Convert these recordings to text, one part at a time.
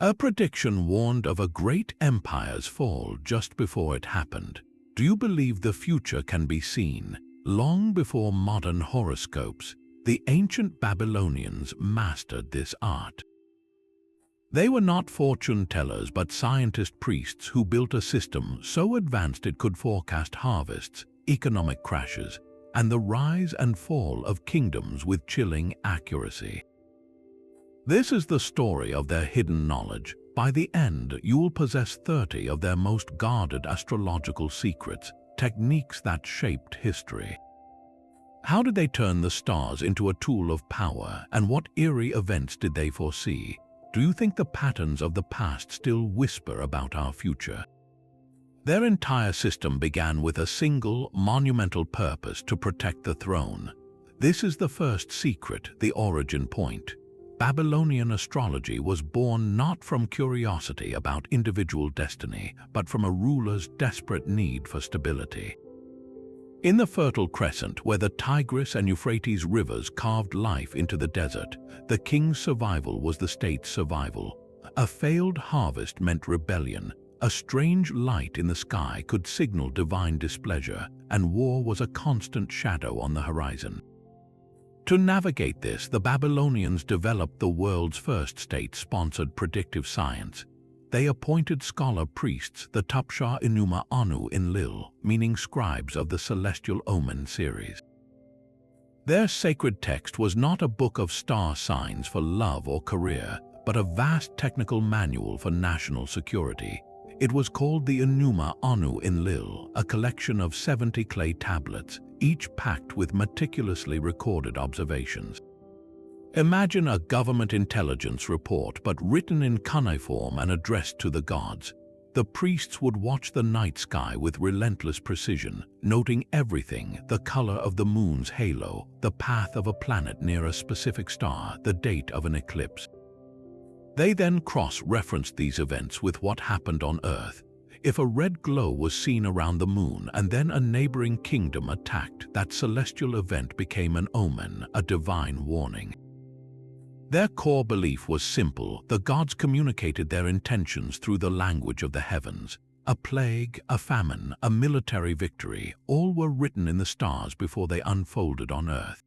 A prediction warned of a great empire's fall just before it happened. Do you believe the future can be seen? Long before modern horoscopes, the ancient Babylonians mastered this art. They were not fortune tellers but scientist priests who built a system so advanced it could forecast harvests, economic crashes, and the rise and fall of kingdoms with chilling accuracy. This is the story of their hidden knowledge. By the end, you will possess 30 of their most guarded astrological secrets, techniques that shaped history. How did they turn the stars into a tool of power, and what eerie events did they foresee? Do you think the patterns of the past still whisper about our future? Their entire system began with a single, monumental purpose: to protect the throne. This is the first secret, the origin point. Babylonian astrology was born not from curiosity about individual destiny, but from a ruler's desperate need for stability. In the Fertile Crescent, where the Tigris and Euphrates rivers carved life into the desert, the king's survival was the state's survival. A failed harvest meant rebellion. A strange light in the sky could signal divine displeasure, and war was a constant shadow on the horizon. To navigate this, the Babylonians developed the world's first state-sponsored predictive science. They appointed scholar priests, the Enuma Anu Enlil, meaning scribes of the celestial omen series. Their sacred text was not a book of star signs for love or career, but a vast technical manual for national security. It was called the Enuma Anu Enlil, a collection of 70 clay tablets, each packed with meticulously recorded observations. Imagine a government intelligence report, but written in cuneiform and addressed to the gods. The priests would watch the night sky with relentless precision, noting everything: the color of the moon's halo, the path of a planet near a specific star, the date of an eclipse. They then cross-referenced these events with what happened on Earth. If a red glow was seen around the moon and then a neighboring kingdom attacked, that celestial event became an omen, a divine warning. Their core belief was simple: the gods communicated their intentions through the language of the heavens. A plague, a famine, a military victory, all were written in the stars before they unfolded on Earth.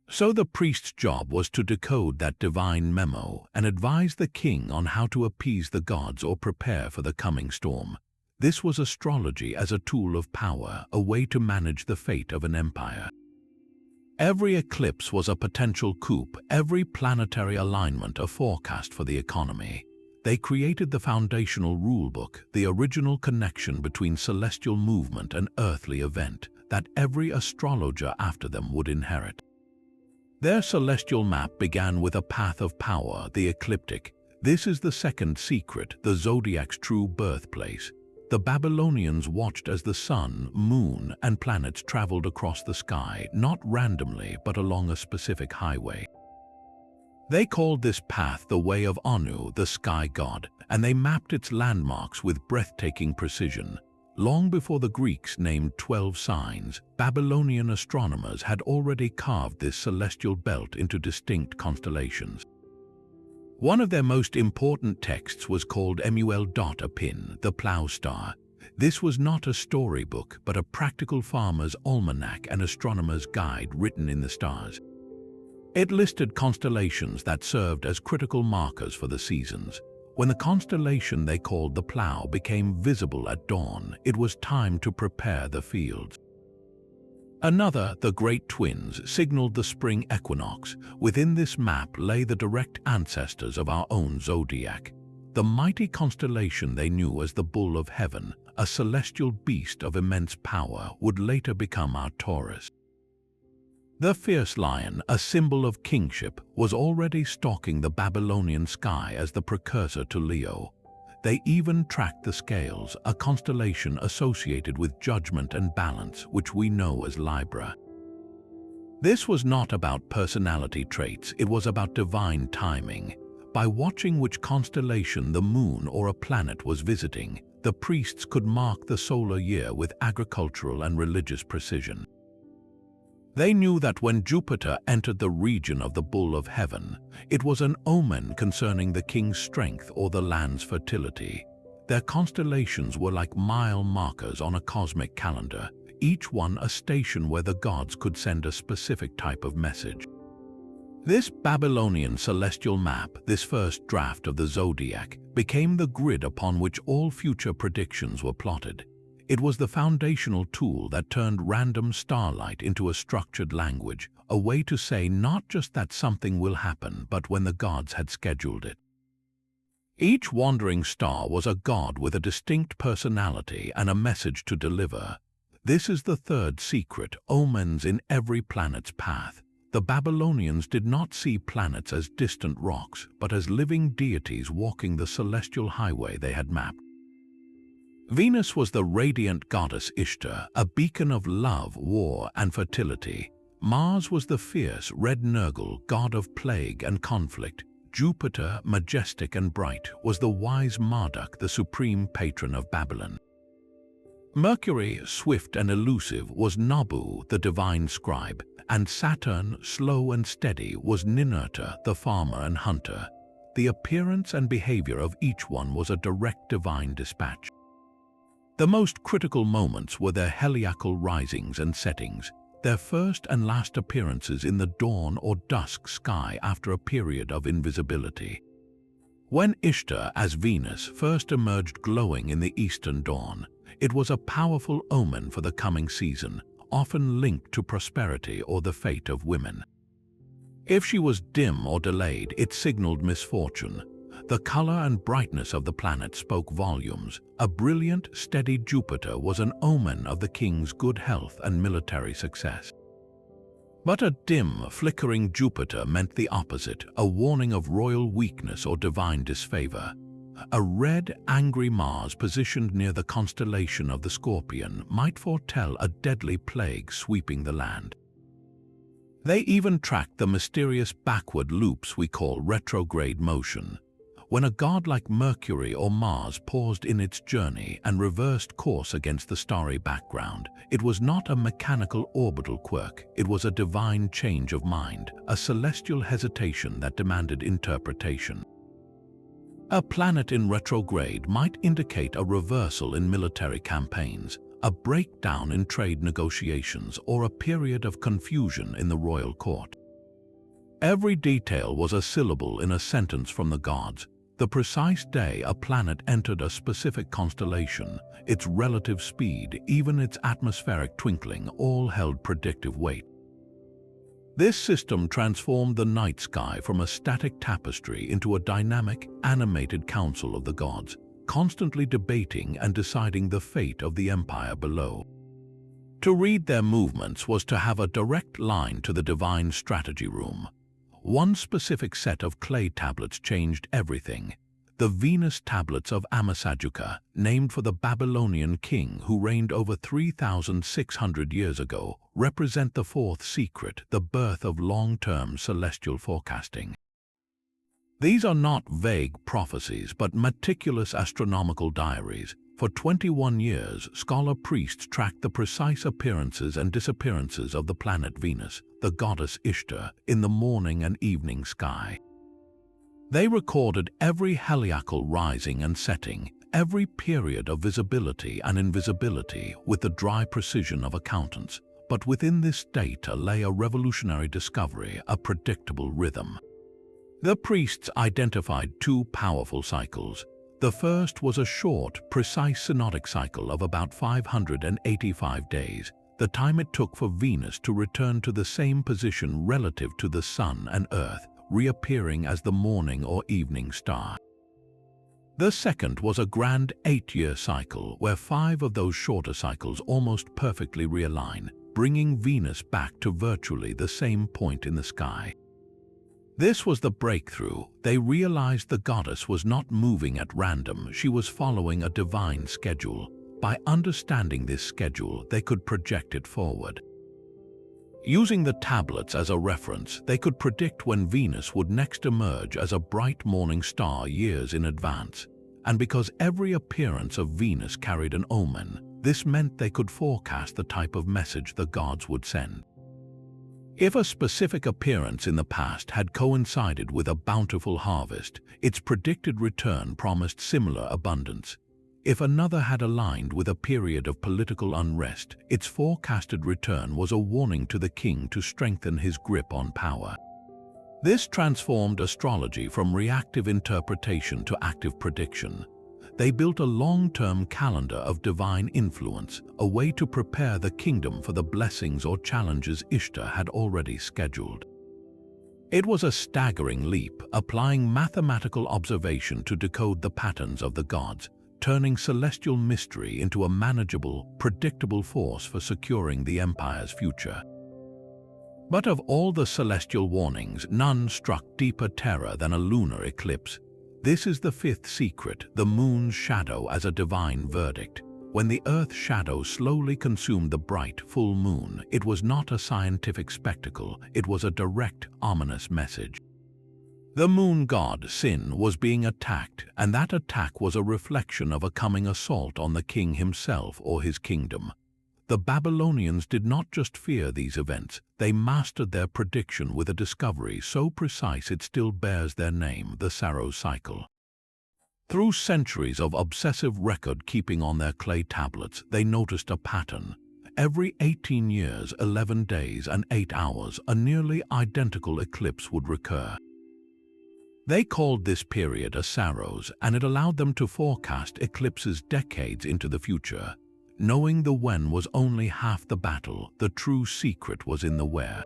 So the priest's job was to decode that divine memo and advise the king on how to appease the gods or prepare for the coming storm. This was astrology as a tool of power, a way to manage the fate of an empire. Every eclipse was a potential coup, every planetary alignment a forecast for the economy. They created the foundational rulebook, the original connection between celestial movement and earthly event, that every astrologer after them would inherit. Their celestial map began with a path of power, the ecliptic. This is the second secret, the zodiac's true birthplace. The Babylonians watched as the sun, moon, and planets traveled across the sky, not randomly, but along a specific highway. They called this path the Way of Anu, the sky god, and they mapped its landmarks with breathtaking precision. Long before the Greeks named 12 signs, Babylonian astronomers had already carved this celestial belt into distinct constellations. One of their most important texts was called Mul.Apin, the plough star. This was not a storybook, but a practical farmer's almanac and astronomer's guide written in the stars. It listed constellations that served as critical markers for the seasons. When the constellation they called the plough became visible at dawn, it was time to prepare the fields. Another, the Great Twins, signaled the spring equinox. Within this map lay the direct ancestors of our own zodiac. The mighty constellation they knew as the Bull of Heaven, a celestial beast of immense power, would later become our Taurus. The fierce lion, a symbol of kingship, was already stalking the Babylonian sky as the precursor to Leo. They even tracked the scales, a constellation associated with judgment and balance, which we know as Libra. This was not about personality traits, it was about divine timing. By watching which constellation the moon or a planet was visiting, the priests could mark the solar year with agricultural and religious precision. They knew that when Jupiter entered the region of the bull of heaven, it was an omen concerning the king's strength or the land's fertility. Their constellations were like mile markers on a cosmic calendar, each one a station where the gods could send a specific type of message. This Babylonian celestial map, this first draft of the zodiac, became the grid upon which all future predictions were plotted. It was the foundational tool that turned random starlight into a structured language, a way to say not just that something will happen, but when the gods had scheduled it. Each wandering star was a god with a distinct personality and a message to deliver. This is the third secret: omens in every planet's path. The Babylonians did not see planets as distant rocks, but as living deities walking the celestial highway they had mapped. Venus was the radiant goddess Ishtar, a beacon of love, war, and fertility. Mars was the fierce red Nergal, god of plague and conflict. Jupiter, majestic and bright, was the wise Marduk, the supreme patron of Babylon. Mercury, swift and elusive, was Nabu, the divine scribe, and Saturn, slow and steady, was Ninurta, the farmer and hunter. The appearance and behavior of each one was a direct divine dispatch. The most critical moments were their heliacal risings and settings, their first and last appearances in the dawn or dusk sky after a period of invisibility. When Ishtar, as Venus, first emerged glowing in the eastern dawn, it was a powerful omen for the coming season, often linked to prosperity or the fate of women. If she was dim or delayed, it signaled misfortune. The color and brightness of the planet spoke volumes. A brilliant, steady Jupiter was an omen of the king's good health and military success. But a dim, flickering Jupiter meant the opposite, a warning of royal weakness or divine disfavor. A red, angry Mars positioned near the constellation of the Scorpion might foretell a deadly plague sweeping the land. They even tracked the mysterious backward loops we call retrograde motion. When a god like Mercury or Mars paused in its journey and reversed course against the starry background, it was not a mechanical orbital quirk, it was a divine change of mind, a celestial hesitation that demanded interpretation. A planet in retrograde might indicate a reversal in military campaigns, a breakdown in trade negotiations, or a period of confusion in the royal court. Every detail was a syllable in a sentence from the gods. The precise day a planet entered a specific constellation, its relative speed, even its atmospheric twinkling, all held predictive weight. This system transformed the night sky from a static tapestry into a dynamic, animated council of the gods, constantly debating and deciding the fate of the empire below. To read their movements was to have a direct line to the divine strategy room. One specific set of clay tablets changed everything. The Venus tablets of Amasajuka, named for the Babylonian king who reigned over 3,600 years ago, represent the fourth secret, the birth of long-term celestial forecasting. These are not vague prophecies, but meticulous astronomical diaries. For 21 years, scholar priests tracked the precise appearances and disappearances of the planet Venus, the goddess Ishtar, in the morning and evening sky. They recorded every heliacal rising and setting, every period of visibility and invisibility with the dry precision of accountants. But within this data lay a revolutionary discovery, a predictable rhythm. The priests identified two powerful cycles. The first was a short, precise synodic cycle of about 585 days, the time it took for Venus to return to the same position relative to the Sun and Earth, reappearing as the morning or evening star. The second was a grand 8-year cycle, where 5 of those shorter cycles almost perfectly realign, bringing Venus back to virtually the same point in the sky. This was the breakthrough. They realized the goddess was not moving at random, she was following a divine schedule. By understanding this schedule, they could project it forward. Using the tablets as a reference, they could predict when Venus would next emerge as a bright morning star years in advance. And because every appearance of Venus carried an omen, this meant they could forecast the type of message the gods would send. If a specific appearance in the past had coincided with a bountiful harvest, its predicted return promised similar abundance. If another had aligned with a period of political unrest, its forecasted return was a warning to the king to strengthen his grip on power. This transformed astrology from reactive interpretation to active prediction. They built a long-term calendar of divine influence, a way to prepare the kingdom for the blessings or challenges Ishtar had already scheduled. It was a staggering leap, applying mathematical observation to decode the patterns of the gods, turning celestial mystery into a manageable, predictable force for securing the empire's future. But of all the celestial warnings, none struck deeper terror than a lunar eclipse. This is the fifth secret, the moon's shadow as a divine verdict. When the Earth's shadow slowly consumed the bright, full moon, it was not a scientific spectacle, it was a direct, ominous message. The moon god, Sin, was being attacked, and that attack was a reflection of a coming assault on the king himself or his kingdom. The Babylonians did not just fear these events, they mastered their prediction with a discovery so precise it still bears their name, the Saros cycle. Through centuries of obsessive record-keeping on their clay tablets, they noticed a pattern. Every 18 years, 11 days, and 8 hours, a nearly identical eclipse would recur. They called this period a Saros, and it allowed them to forecast eclipses decades into the future. Knowing the when was only half the battle, the true secret was in the where.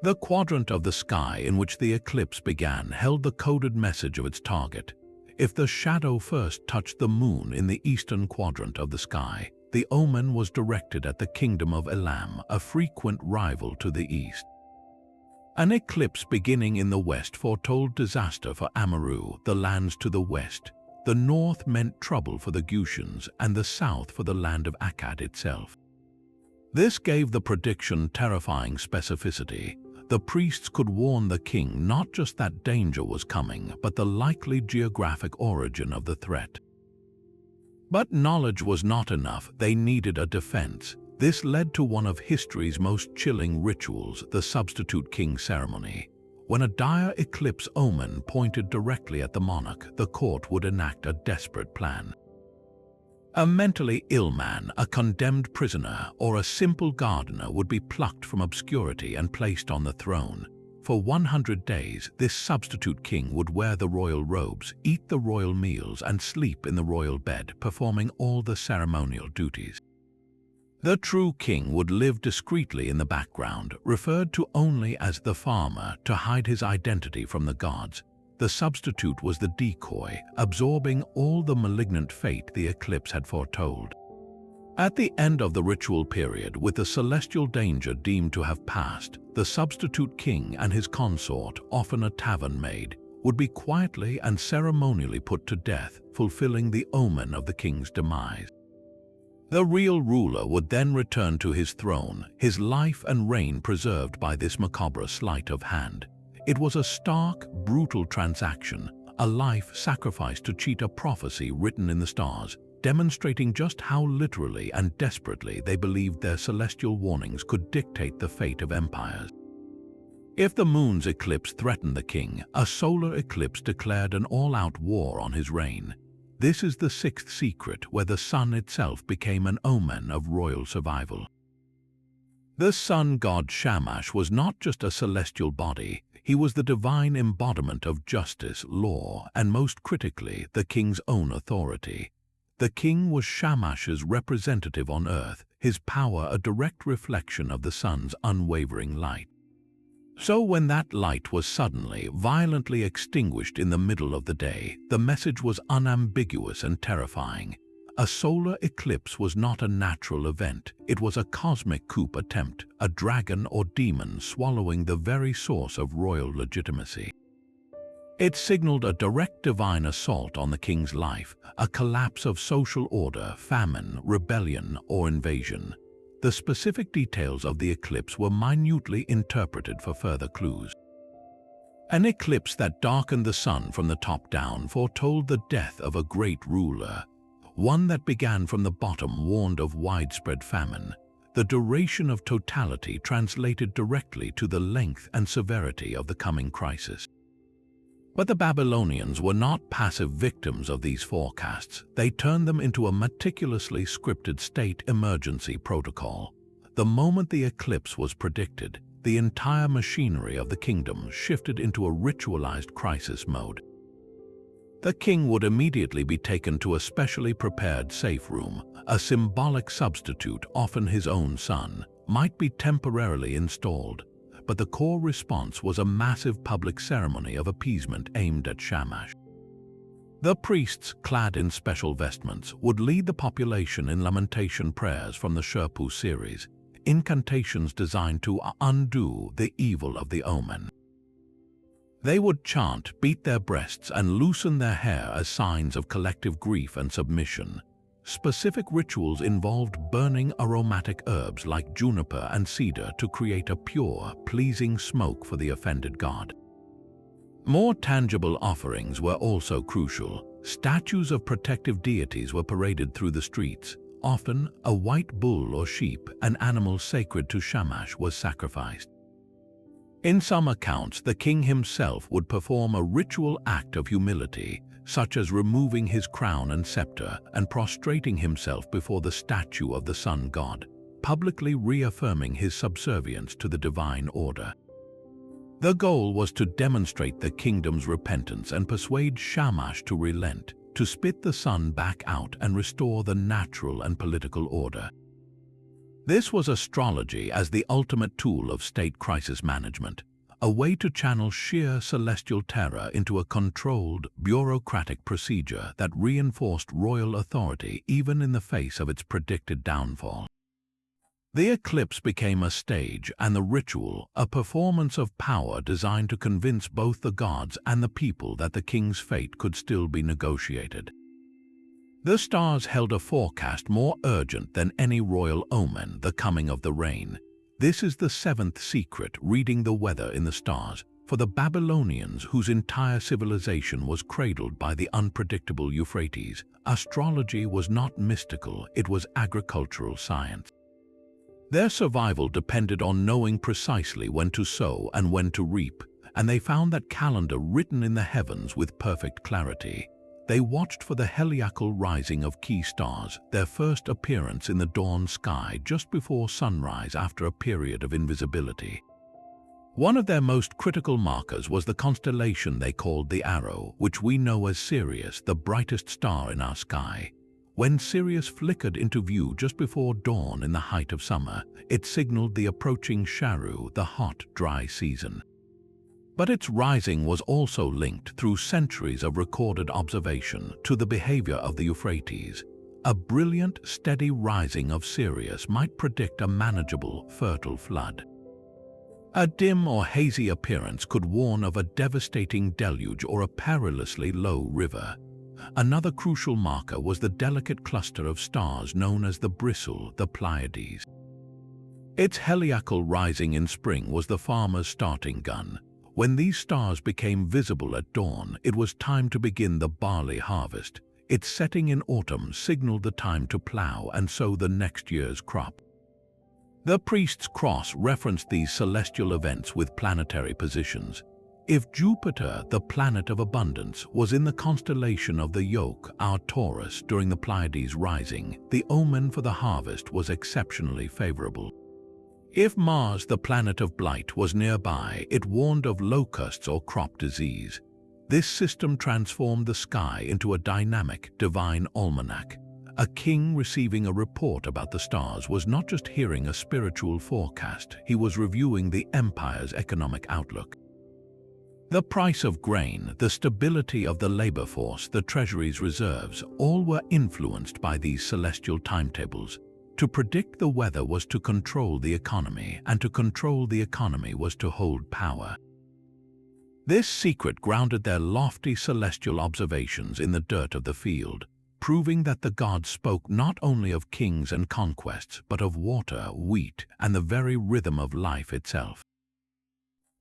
The quadrant of the sky in which the eclipse began held the coded message of its target. If the shadow first touched the moon in the eastern quadrant of the sky, the omen was directed at the kingdom of Elam, a frequent rival to the east. An eclipse beginning in the west foretold disaster for Amaru, the lands to the west. The north meant trouble for the Gutians, and the south for the land of Akkad itself. This gave the prediction terrifying specificity. The priests could warn the king not just that danger was coming, but the likely geographic origin of the threat. But knowledge was not enough, they needed a defense. This led to one of history's most chilling rituals, the substitute king ceremony. When a dire eclipse omen pointed directly at the monarch, the court would enact a desperate plan. A mentally ill man, a condemned prisoner, or a simple gardener would be plucked from obscurity and placed on the throne. For 100 days, this substitute king would wear the royal robes, eat the royal meals, and sleep in the royal bed, performing all the ceremonial duties. The true king would live discreetly in the background, referred to only as the farmer to hide his identity from the gods. The substitute was the decoy, absorbing all the malignant fate the eclipse had foretold. At the end of the ritual period, with the celestial danger deemed to have passed, the substitute king and his consort, often a tavern maid, would be quietly and ceremonially put to death, fulfilling the omen of the king's demise. The real ruler would then return to his throne, his life and reign preserved by this macabre sleight of hand. It was a stark, brutal transaction, a life sacrificed to cheat a prophecy written in the stars, demonstrating just how literally and desperately they believed their celestial warnings could dictate the fate of empires. If the moon's eclipse threatened the king, a solar eclipse declared an all-out war on his reign. This is the sixth secret, where the sun itself became an omen of royal survival. The sun god Shamash was not just a celestial body, he was the divine embodiment of justice, law, and most critically, the king's own authority. The king was Shamash's representative on earth, his power a direct reflection of the sun's unwavering light. So when that light was suddenly, violently extinguished in the middle of the day, the message was unambiguous and terrifying. A solar eclipse was not a natural event, it was a cosmic coup attempt, a dragon or demon swallowing the very source of royal legitimacy. It signaled a direct divine assault on the king's life, a collapse of social order, famine, rebellion, or invasion. The specific details of the eclipse were minutely interpreted for further clues. An eclipse that darkened the sun from the top down foretold the death of a great ruler. One that began from the bottom warned of widespread famine. The duration of totality translated directly to the length and severity of the coming crisis. But the Babylonians were not passive victims of these forecasts. They turned them into a meticulously scripted state emergency protocol. The moment the eclipse was predicted, the entire machinery of the kingdom shifted into a ritualized crisis mode. The king would immediately be taken to a specially prepared safe room. A symbolic substitute, often his own son, might be temporarily installed, but the core response was a massive public ceremony of appeasement aimed at Shamash. The priests, clad in special vestments, would lead the population in lamentation prayers from the Sherpu series, incantations designed to undo the evil of the omen. They would chant, beat their breasts, and loosen their hair as signs of collective grief and submission. Specific rituals involved burning aromatic herbs like juniper and cedar to create a pure, pleasing smoke for the offended god. More tangible offerings were also crucial. Statues of protective deities were paraded through the streets. Often, a white bull or sheep, an animal sacred to Shamash, was sacrificed. In some accounts, the king himself would perform a ritual act of humility, such as removing his crown and scepter and prostrating himself before the statue of the sun god, publicly reaffirming his subservience to the divine order. The goal was to demonstrate the kingdom's repentance and persuade Shamash to relent, to spit the sun back out and restore the natural and political order. This was astrology as the ultimate tool of state crisis management, a way to channel sheer celestial terror into a controlled, bureaucratic procedure that reinforced royal authority even in the face of its predicted downfall. The eclipse became a stage and the ritual, a performance of power designed to convince both the gods and the people that the king's fate could still be negotiated. The stars held a forecast more urgent than any royal omen, the coming of the rain. This is the seventh secret, reading the weather in the stars. For the Babylonians, whose entire civilization was cradled by the unpredictable Euphrates, astrology was not mystical, it was agricultural science. Their survival depended on knowing precisely when to sow and when to reap, and they found that calendar written in the heavens with perfect clarity. They watched for the heliacal rising of key stars, their first appearance in the dawn sky just before sunrise after a period of invisibility. One of their most critical markers was the constellation they called the Arrow, which we know as Sirius, the brightest star in our sky. When Sirius flickered into view just before dawn in the height of summer, it signaled the approaching Sharu, the hot, dry season. But its rising was also linked, through centuries of recorded observation, to the behavior of the Euphrates. A brilliant, steady rising of Sirius might predict a manageable, fertile flood. A dim or hazy appearance could warn of a devastating deluge or a perilously low river. Another crucial marker was the delicate cluster of stars known as the bristle, the Pleiades. Its heliacal rising in spring was the farmer's starting gun. When these stars became visible at dawn, it was time to begin the barley harvest. Its setting in autumn signaled the time to plow and sow the next year's crop. The priest's cross referenced these celestial events with planetary positions. If Jupiter, the planet of abundance, was in the constellation of the Yoke, our Taurus, during the Pleiades rising, the omen for the harvest was exceptionally favorable. If Mars, the planet of blight, was nearby, it warned of locusts or crop disease. This system transformed the sky into a dynamic, divine almanac. A king receiving a report about the stars was not just hearing a spiritual forecast, he was reviewing the empire's economic outlook. The price of grain, the stability of the labor force, the treasury's reserves, all were influenced by these celestial timetables. To predict the weather was to control the economy, and to control the economy was to hold power. This secret grounded their lofty celestial observations in the dirt of the field, proving that the gods spoke not only of kings and conquests, but of water, wheat, and the very rhythm of life itself.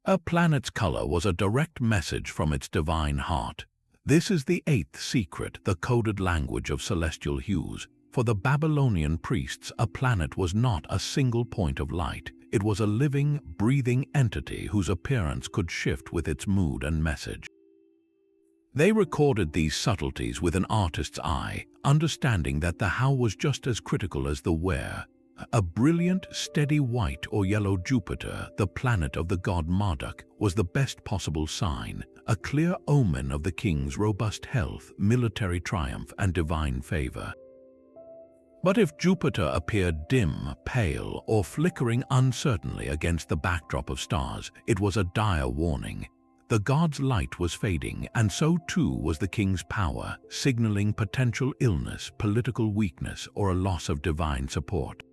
A planet's color was a direct message from its divine heart. This is the eighth secret, the coded language of celestial hues. For the Babylonian priests, a planet was not a single point of light. It was a living, breathing entity whose appearance could shift with its mood and message. They recorded these subtleties with an artist's eye, understanding that the how was just as critical as the where. A brilliant, steady white or yellow Jupiter, the planet of the god Marduk, was the best possible sign, a clear omen of the king's robust health, military triumph, and divine favor. But if Jupiter appeared dim, pale, or flickering uncertainly against the backdrop of stars, it was a dire warning. The god's light was fading, and so too was the king's power, signaling potential illness, political weakness, or a loss of divine support.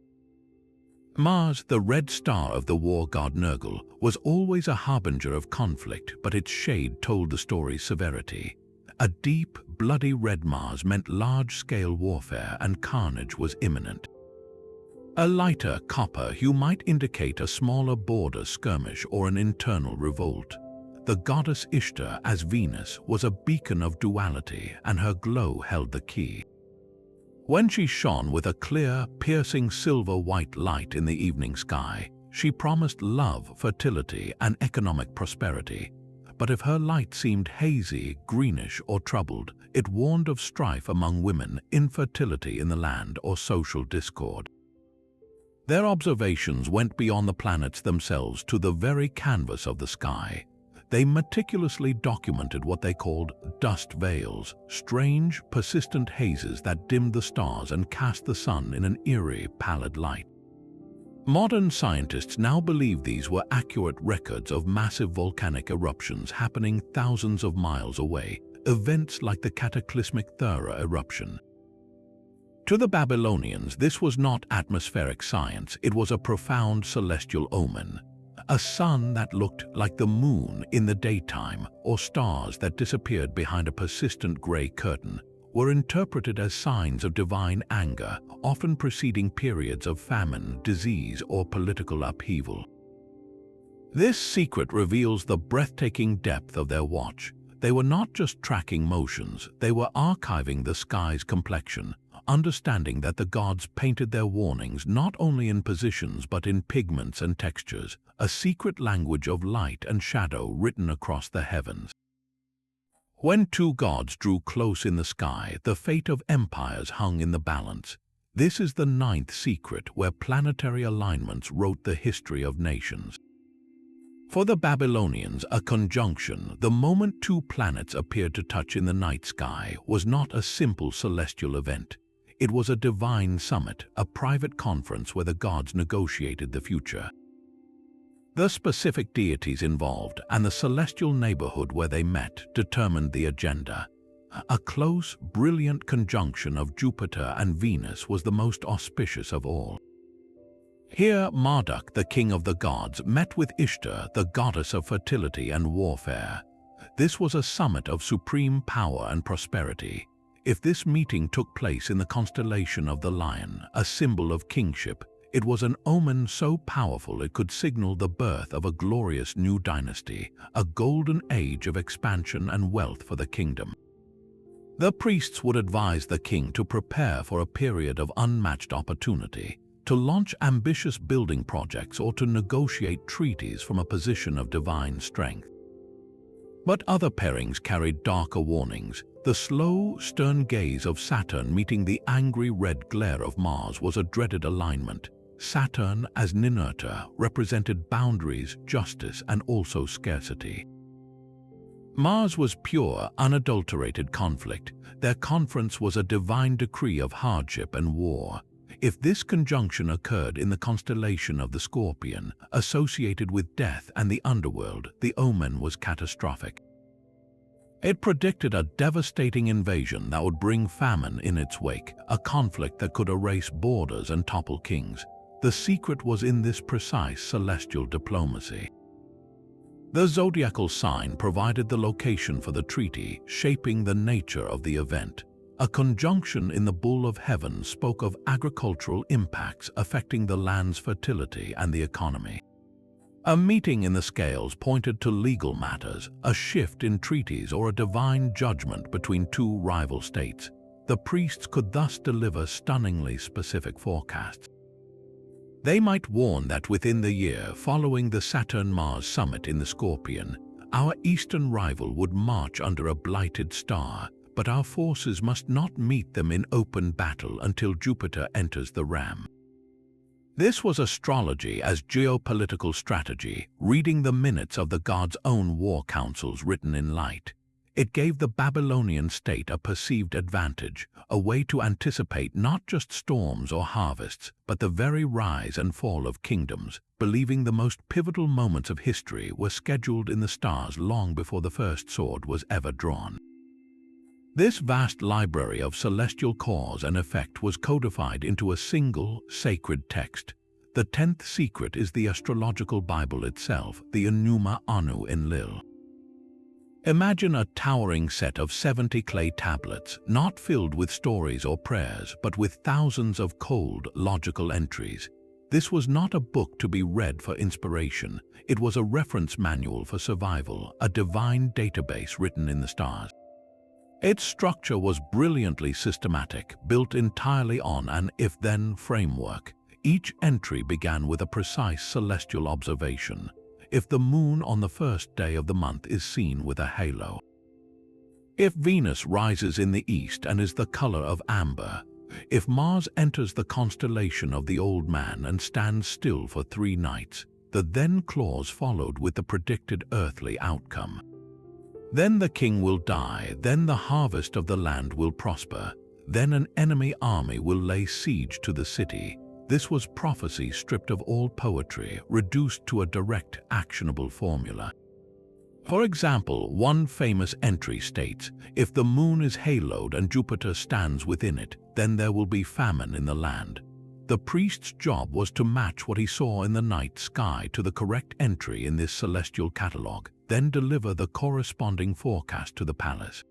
Mars, the red star of the war god Nergal, was always a harbinger of conflict, but its shade told the story's severity. A deep, bloody red Mars meant large-scale warfare, and carnage was imminent. A lighter copper hue might indicate a smaller border skirmish or an internal revolt. The goddess Ishtar, as Venus, was a beacon of duality, and her glow held the key. When she shone with a clear, piercing silver-white light in the evening sky, she promised love, fertility, and economic prosperity. But if her light seemed hazy, greenish, or troubled, it warned of strife among women, infertility in the land, or social discord. Their observations went beyond the planets themselves to the very canvas of the sky. They meticulously documented what they called dust veils, strange, persistent hazes that dimmed the stars and cast the sun in an eerie, pallid light. Modern scientists now believe these were accurate records of massive volcanic eruptions happening thousands of miles away, events like the cataclysmic Thera eruption. To the Babylonians, this was not atmospheric science, it was a profound celestial omen. A sun that looked like the moon in the daytime, or stars that disappeared behind a persistent gray curtain, were interpreted as signs of divine anger, often preceding periods of famine, disease, or political upheaval. This secret reveals the breathtaking depth of their watch. They were not just tracking motions, they were archiving the sky's complexion, understanding that the gods painted their warnings not only in positions but in pigments and textures, a secret language of light and shadow written across the heavens. When two gods drew close in the sky, the fate of empires hung in the balance. This is the ninth secret where planetary alignments wrote the history of nations. For the Babylonians, a conjunction, the moment two planets appeared to touch in the night sky, was not a simple celestial event. It was a divine summit, a private conference where the gods negotiated the future. The specific deities involved and the celestial neighborhood where they met determined the agenda. A close, brilliant conjunction of Jupiter and Venus was the most auspicious of all. Here Marduk, the king of the gods, met with Ishtar, the goddess of fertility and warfare. This was a summit of supreme power and prosperity. If this meeting took place in the constellation of the Lion, a symbol of kingship, it was an omen so powerful it could signal the birth of a glorious new dynasty, a golden age of expansion and wealth for the kingdom. The priests would advise the king to prepare for a period of unmatched opportunity, to launch ambitious building projects or to negotiate treaties from a position of divine strength. But other pairings carried darker warnings. The slow, stern gaze of Saturn meeting the angry red glare of Mars was a dreaded alignment. Saturn, as Ninurta, represented boundaries, justice, and also scarcity. Mars was pure, unadulterated conflict. Their conference was a divine decree of hardship and war. If this conjunction occurred in the constellation of the Scorpion, associated with death and the underworld, the omen was catastrophic. It predicted a devastating invasion that would bring famine in its wake, a conflict that could erase borders and topple kings. The secret was in this precise celestial diplomacy. The zodiacal sign provided the location for the treaty, shaping the nature of the event. A conjunction in the Bull of Heaven spoke of agricultural impacts affecting the land's fertility and the economy. A meeting in the scales pointed to legal matters, a shift in treaties, or a divine judgment between two rival states. The priests could thus deliver stunningly specific forecasts. They might warn that within the year following the Saturn-Mars summit in the Scorpion, our eastern rival would march under a blighted star, but our forces must not meet them in open battle until Jupiter enters the Ram. This was astrology as geopolitical strategy, reading the minutes of the gods' own war councils written in light. It gave the Babylonian state a perceived advantage, a way to anticipate not just storms or harvests, but the very rise and fall of kingdoms, believing the most pivotal moments of history were scheduled in the stars long before the first sword was ever drawn. This vast library of celestial cause and effect was codified into a single, sacred text. The 10th secret is the astrological Bible itself, the Enuma Anu Enlil. Imagine a towering set of 70 clay tablets, not filled with stories or prayers, but with thousands of cold, logical entries. This was not a book to be read for inspiration. It was a reference manual for survival, a divine database written in the stars. Its structure was brilliantly systematic, built entirely on an if-then framework. Each entry began with a precise celestial observation. If the moon on the first day of the month is seen with a halo. If Venus rises in the east and is the color of amber. If Mars enters the constellation of the Old Man and stands still for 3 nights. The then clause followed with the predicted earthly outcome. Then the king will die, then the harvest of the land will prosper, then an enemy army will lay siege to the city. This was prophecy stripped of all poetry, reduced to a direct, actionable formula. For example, one famous entry states, if the moon is haloed and Jupiter stands within it, then there will be famine in the land. The priest's job was to match what he saw in the night sky to the correct entry in this celestial catalogue, then deliver the corresponding forecast to the palace.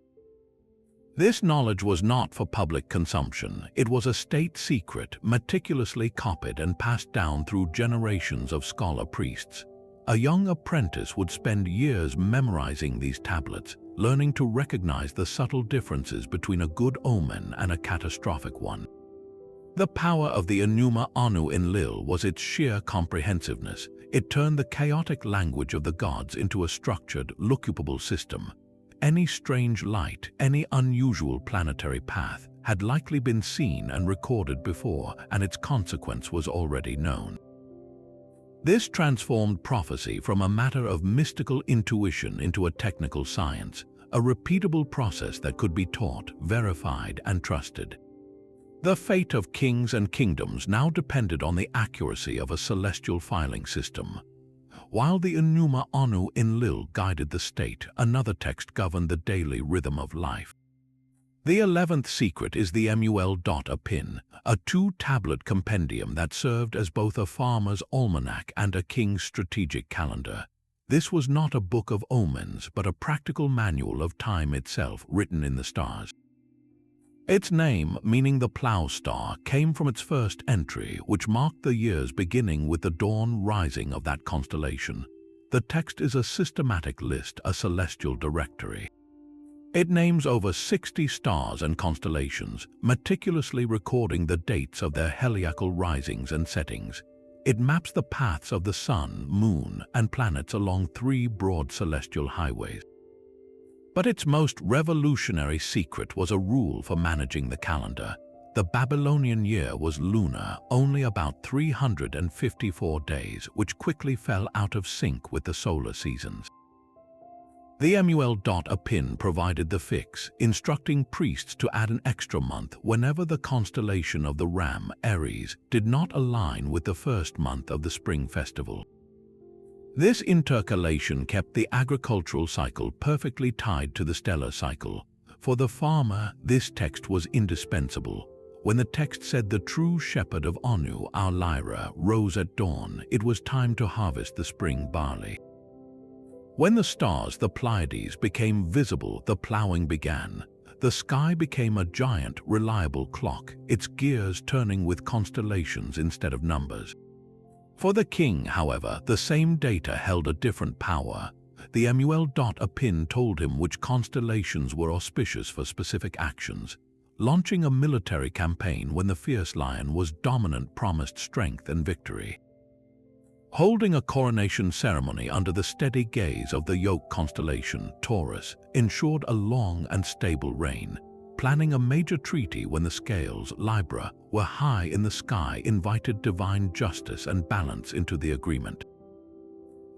This knowledge was not for public consumption. It was a state secret, meticulously copied and passed down through generations of scholar priests. A young apprentice would spend years memorizing these tablets, learning to recognize the subtle differences between a good omen and a catastrophic one. The power of the Enuma Anu Enlil was its sheer comprehensiveness. It turned the chaotic language of the gods into a structured, lookable system. Any strange light, any unusual planetary path had likely been seen and recorded before, and its consequence was already known. This transformed prophecy from a matter of mystical intuition into a technical science, a repeatable process that could be taught, verified, and trusted. The fate of kings and kingdoms now depended on the accuracy of a celestial filing system. While the Enuma Anu Enlil guided the state, another text governed the daily rhythm of life. The 11th secret is the Mul.Apin, a 2-tablet compendium that served as both a farmer's almanac and a king's strategic calendar. This was not a book of omens, but a practical manual of time itself, written in the stars. Its name, meaning the plough star, came from its first entry, which marked the years beginning with the dawn rising of that constellation. The text is a systematic list, a celestial directory. It names over 60 stars and constellations, meticulously recording the dates of their heliacal risings and settings. It maps the paths of the sun, moon, and planets along 3 broad celestial highways. But its most revolutionary secret was a rule for managing the calendar. The Babylonian year was lunar, only about 354 days, which quickly fell out of sync with the solar seasons. The Mul.Apin provided the fix, instructing priests to add an extra month whenever the constellation of the Ram, Aries, did not align with the first month of the spring festival. This intercalation kept the agricultural cycle perfectly tied to the stellar cycle. For the farmer, this text was indispensable. When the text said the true shepherd of Anu, our Lyra, rose at dawn, it was time to harvest the spring barley. When the stars, the Pleiades, became visible, the ploughing began. The sky became a giant, reliable clock, its gears turning with constellations instead of numbers. For the king, however, the same data held a different power. The Mul.Apin told him which constellations were auspicious for specific actions. launching a military campaign when the fierce lion was dominant promised strength and victory. Holding a coronation ceremony under the steady gaze of the yoke constellation, Taurus, ensured a long and stable reign. Planning a major treaty when the scales, Libra, were high in the sky invited divine justice and balance into the agreement.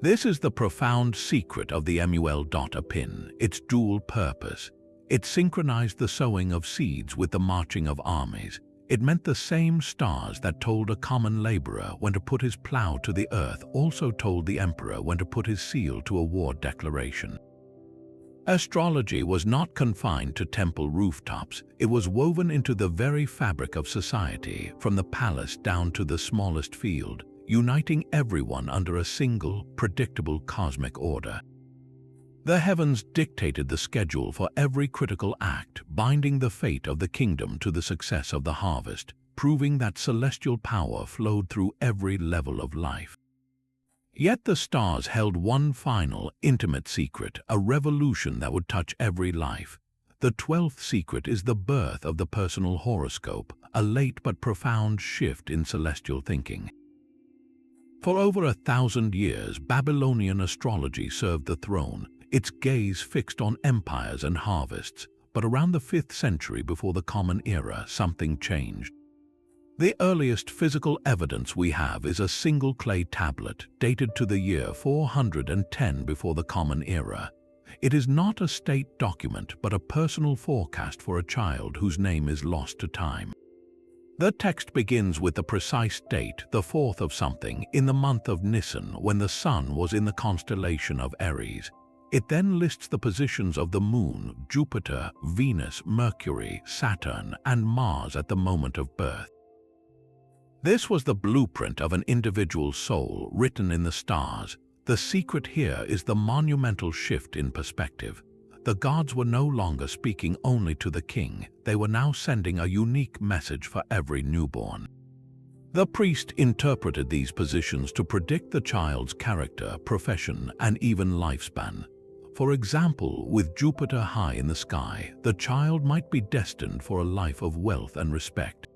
This is the profound secret of the Mul.Apin, its dual purpose. It synchronized the sowing of seeds with the marching of armies. It meant the same stars that told a common laborer when to put his plow to the earth also told the emperor when to put his seal to a war declaration. Astrology was not confined to temple rooftops. It was woven into the very fabric of society, from the palace down to the smallest field, uniting everyone under a single, predictable cosmic order. The heavens dictated the schedule for every critical act, binding the fate of the kingdom to the success of the harvest, proving that celestial power flowed through every level of life. Yet the stars held one final, intimate secret, a revolution that would touch every life. The 12th secret is the birth of the personal horoscope, a late but profound shift in celestial thinking. For over 1,000 years, Babylonian astrology served the throne, its gaze fixed on empires and harvests. But around the 5th century before the Common Era, something changed. The earliest physical evidence we have is a single clay tablet dated to the year 410 before the Common Era. It is not a state document but a personal forecast for a child whose name is lost to time. The text begins with the precise date, the 4th of something, in the month of Nisan, when the sun was in the constellation of Aries. It then lists the positions of the moon, Jupiter, Venus, Mercury, Saturn, and Mars at the moment of birth. This was the blueprint of an individual soul written in the stars. The secret here is the monumental shift in perspective. The gods were no longer speaking only to the king, they were now sending a unique message for every newborn. The priest interpreted these positions to predict the child's character, profession, and even lifespan. For example, with Jupiter high in the sky, the child might be destined for a life of wealth and respect.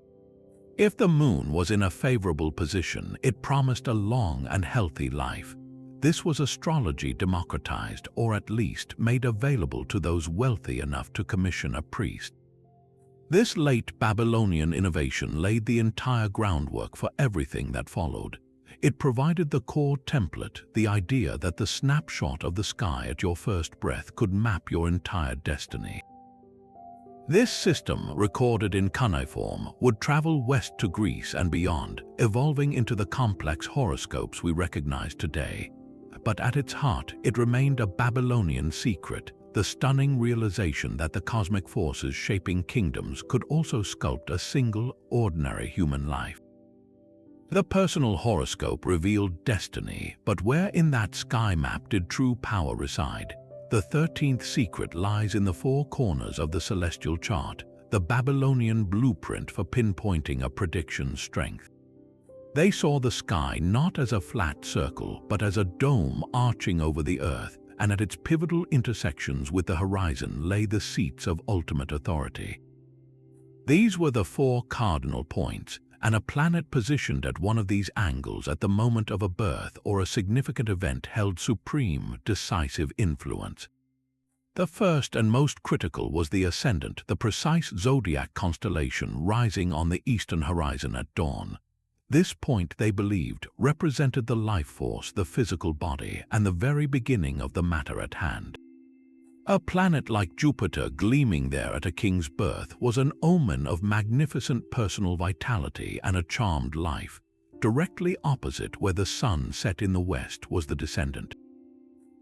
If the moon was in a favorable position, it promised a long and healthy life. This was astrology democratized, or at least made available to those wealthy enough to commission a priest. This late Babylonian innovation laid the entire groundwork for everything that followed. It provided the core template, the idea that the snapshot of the sky at your first breath could map your entire destiny. This system, recorded in cuneiform, would travel west to Greece and beyond, evolving into the complex horoscopes we recognize today. But at its heart, it remained a Babylonian secret, the stunning realization that the cosmic forces shaping kingdoms could also sculpt a single, ordinary human life. The personal horoscope revealed destiny, but where in that sky map did true power reside? The 13th secret lies in the four corners of the celestial chart, the Babylonian blueprint for pinpointing a prediction's strength. They saw the sky not as a flat circle, but as a dome arching over the earth, and at its pivotal intersections with the horizon lay the seats of ultimate authority. These were the four cardinal points, and a planet positioned at one of these angles at the moment of a birth or a significant event held supreme, decisive influence. The first and most critical was the ascendant, the precise zodiac constellation rising on the eastern horizon at dawn. This point, they believed, represented the life force, the physical body, and the very beginning of the matter at hand. A planet like Jupiter gleaming there at a king's birth was an omen of magnificent personal vitality and a charmed life. Directly opposite where the sun set in the west was the descendant.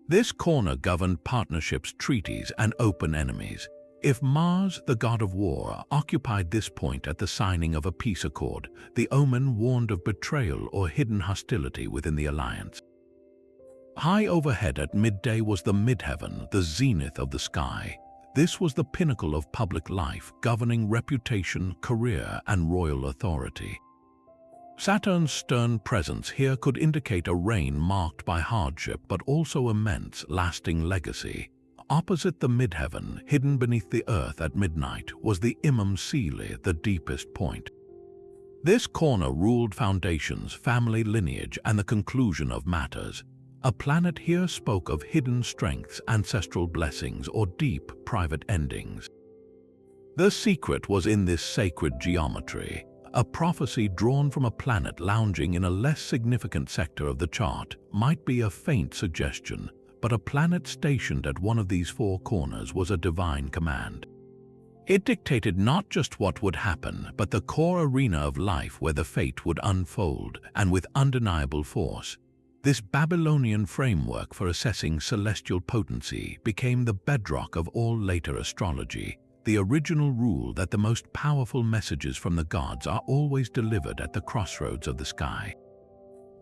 This corner governed partnerships, treaties, and open enemies. If Mars, the god of war, occupied this point at the signing of a peace accord, the omen warned of betrayal or hidden hostility within the alliance. High overhead at midday was the midheaven, the zenith of the sky. This was the pinnacle of public life, governing reputation, career, and royal authority. Saturn's stern presence here could indicate a reign marked by hardship but also immense, lasting legacy. opposite the midheaven, hidden beneath the earth at midnight, was the Enuma Anu, the deepest point. This corner ruled foundations, family lineage, and the conclusion of matters. A planet here spoke of hidden strengths, ancestral blessings, or deep, private endings. The secret was in this sacred geometry. A prophecy drawn from a planet lounging in a less significant sector of the chart might be a faint suggestion, but a planet stationed at one of these four corners was a divine command. It dictated not just what would happen, but the core arena of life where the fate would unfold, and with undeniable force. This Babylonian framework for assessing celestial potency became the bedrock of all later astrology, the original rule that the most powerful messages from the gods are always delivered at the crossroads of the sky.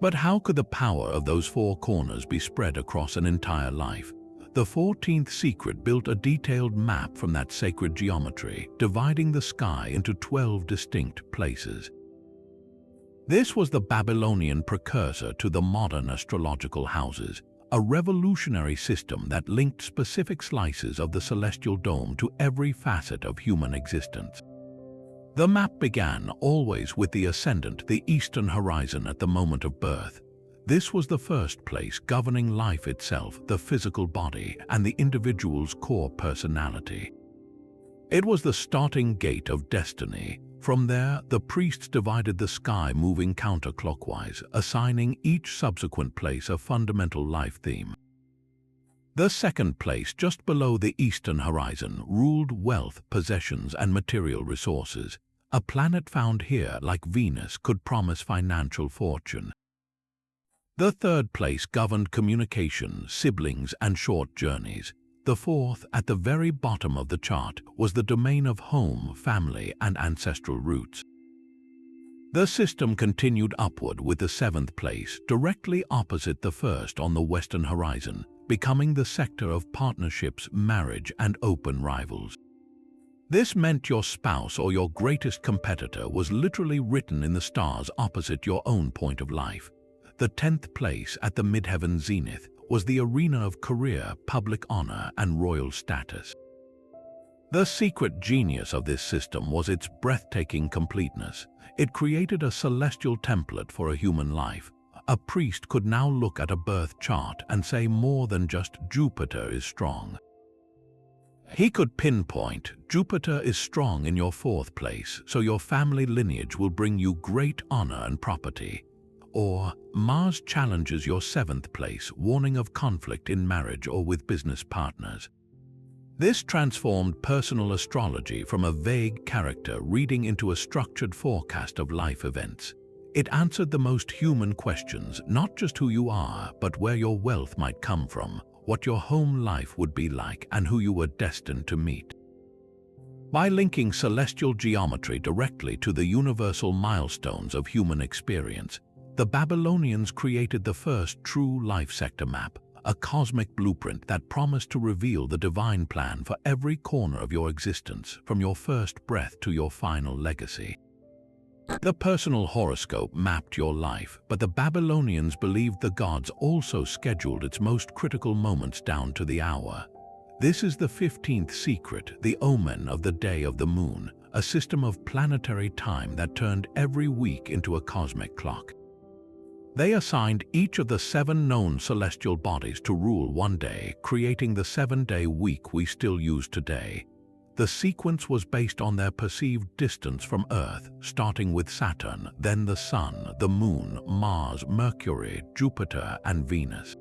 But how could the power of those four corners be spread across an entire life? The 14th secret built a detailed map from that sacred geometry, dividing the sky into 12 distinct places. This was the Babylonian precursor to the modern astrological houses, a revolutionary system that linked specific slices of the celestial dome to every facet of human existence. The map began always with the ascendant, the eastern horizon at the moment of birth. This was the first place governing life itself, the physical body, and the individual's core personality. It was the starting gate of destiny. From there, the priests divided the sky, moving counterclockwise, assigning each subsequent place a fundamental life theme. The second place, just below the eastern horizon, ruled wealth, possessions, and material resources. A planet found here, like Venus, could promise financial fortune. The third place governed communication, siblings, and short journeys. The fourth, at the very bottom of the chart, was the domain of home, family, and ancestral roots. The system continued upward with the seventh place, directly opposite the first on the western horizon, becoming the sector of partnerships, marriage, and open rivals. This meant your spouse or your greatest competitor was literally written in the stars opposite your own point of life. The 10th place, at the midheaven zenith, was the arena of career, public honor, and royal status. The secret genius of this system was its breathtaking completeness. It created a celestial template for a human life. A priest could now look at a birth chart and say more than just Jupiter is strong. He could pinpoint, Jupiter is strong in your 4th place, so your family lineage will bring you great honor and property. Or, Mars challenges your 7th place, warning of conflict in marriage or with business partners. This transformed personal astrology from a vague character reading into a structured forecast of life events. It answered the most human questions, not just who you are, but where your wealth might come from, what your home life would be like, and who you were destined to meet. By linking celestial geometry directly to the universal milestones of human experience, the Babylonians created the first true life sector map, a cosmic blueprint that promised to reveal the divine plan for every corner of your existence, from your first breath to your final legacy. The personal horoscope mapped your life, but the Babylonians believed the gods also scheduled its most critical moments down to the hour. This is the 15th secret, the omen of the day of the moon, a system of planetary time that turned every week into a cosmic clock. They assigned each of the 7 known celestial bodies to rule one day, creating the 7-day week we still use today. The sequence was based on their perceived distance from Earth, starting with Saturn, then the Sun, the Moon, Mars, Mercury, Jupiter, and Venus.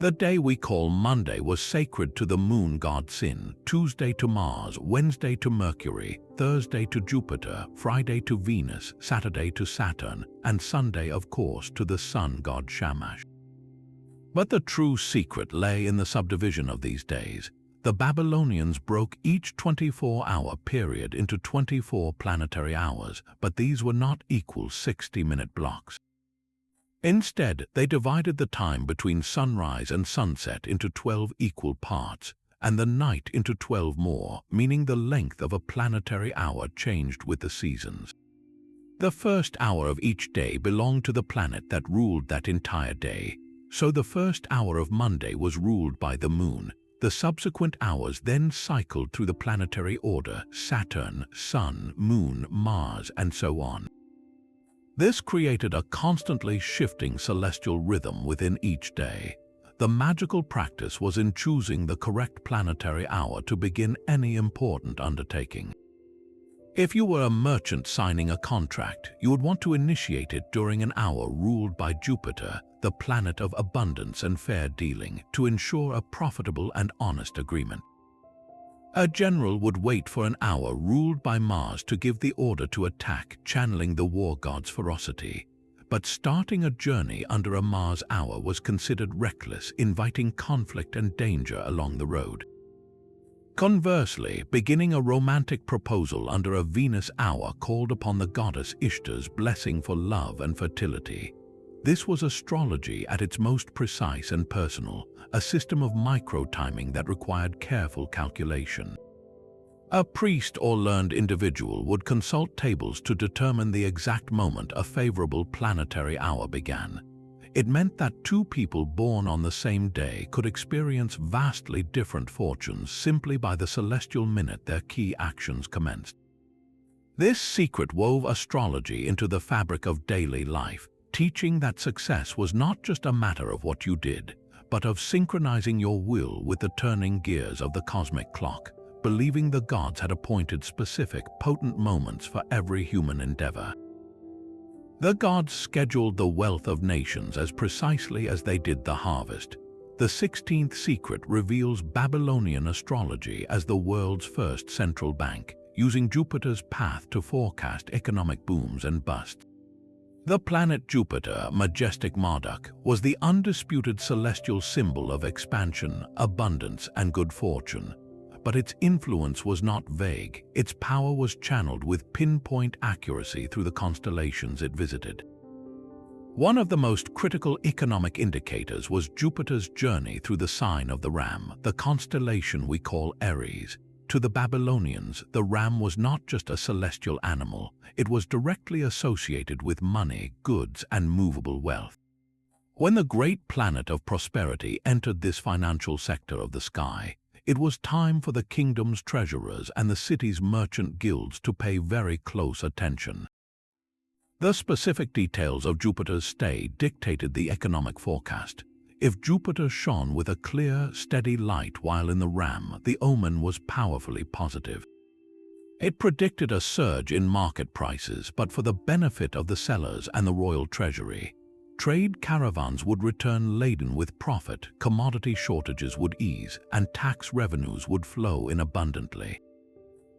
The day we call Monday was sacred to the moon god Sin, Tuesday to Mars, Wednesday to Mercury, Thursday to Jupiter, Friday to Venus, Saturday to Saturn, and Sunday, of course, to the sun god Shamash. But the true secret lay in the subdivision of these days. The Babylonians broke each 24-hour period into 24 planetary hours, but these were not equal 60-minute blocks. Instead, they divided the time between sunrise and sunset into 12 equal parts, and the night into 12 more, meaning the length of a planetary hour changed with the seasons. The first hour of each day belonged to the planet that ruled that entire day, so the first hour of Monday was ruled by the moon, The subsequent hours then cycled through the planetary order: Saturn, Sun, Moon, Mars, and so on. This created a constantly shifting celestial rhythm within each day. The magical practice was in choosing the correct planetary hour to begin any important undertaking. If you were a merchant signing a contract, you would want to initiate it during an hour ruled by Jupiter, the planet of abundance and fair dealing, to ensure a profitable and honest agreement. A general would wait for an hour ruled by Mars to give the order to attack, channeling the war god's ferocity. But starting a journey under a Mars hour was considered reckless, inviting conflict and danger along the road. Conversely, beginning a romantic proposal under a Venus hour called upon the goddess Ishtar's blessing for love and fertility. This was astrology at its most precise and personal, a system of micro-timing that required careful calculation. A priest or learned individual would consult tables to determine the exact moment a favorable planetary hour began. It meant that two people born on the same day could experience vastly different fortunes simply by the celestial minute their key actions commenced. This secret wove astrology into the fabric of daily life, teaching that success was not just a matter of what you did, but of synchronizing your will with the turning gears of the cosmic clock, believing the gods had appointed specific, potent moments for every human endeavor. The gods scheduled the wealth of nations as precisely as they did the harvest. The 16th secret reveals Babylonian astrology as the world's first central bank, using Jupiter's path to forecast economic booms and busts. The planet Jupiter, majestic Marduk, was the undisputed celestial symbol of expansion, abundance, and good fortune. But its influence was not vague. Its power was channeled with pinpoint accuracy through the constellations it visited. One of the most critical economic indicators was Jupiter's journey through the sign of the Ram, the constellation we call Aries. To the Babylonians, the ram was not just a celestial animal, it was directly associated with money, goods, and movable wealth. When the great planet of prosperity entered this financial sector of the sky, it was time for the kingdom's treasurers and the city's merchant guilds to pay very close attention. The specific details of Jupiter's stay dictated the economic forecast. If Jupiter shone with a clear, steady light while in the ram, the omen was powerfully positive. It predicted a surge in market prices, but for the benefit of the sellers and the royal treasury. Trade caravans would return laden with profit, commodity shortages would ease, and tax revenues would flow in abundantly.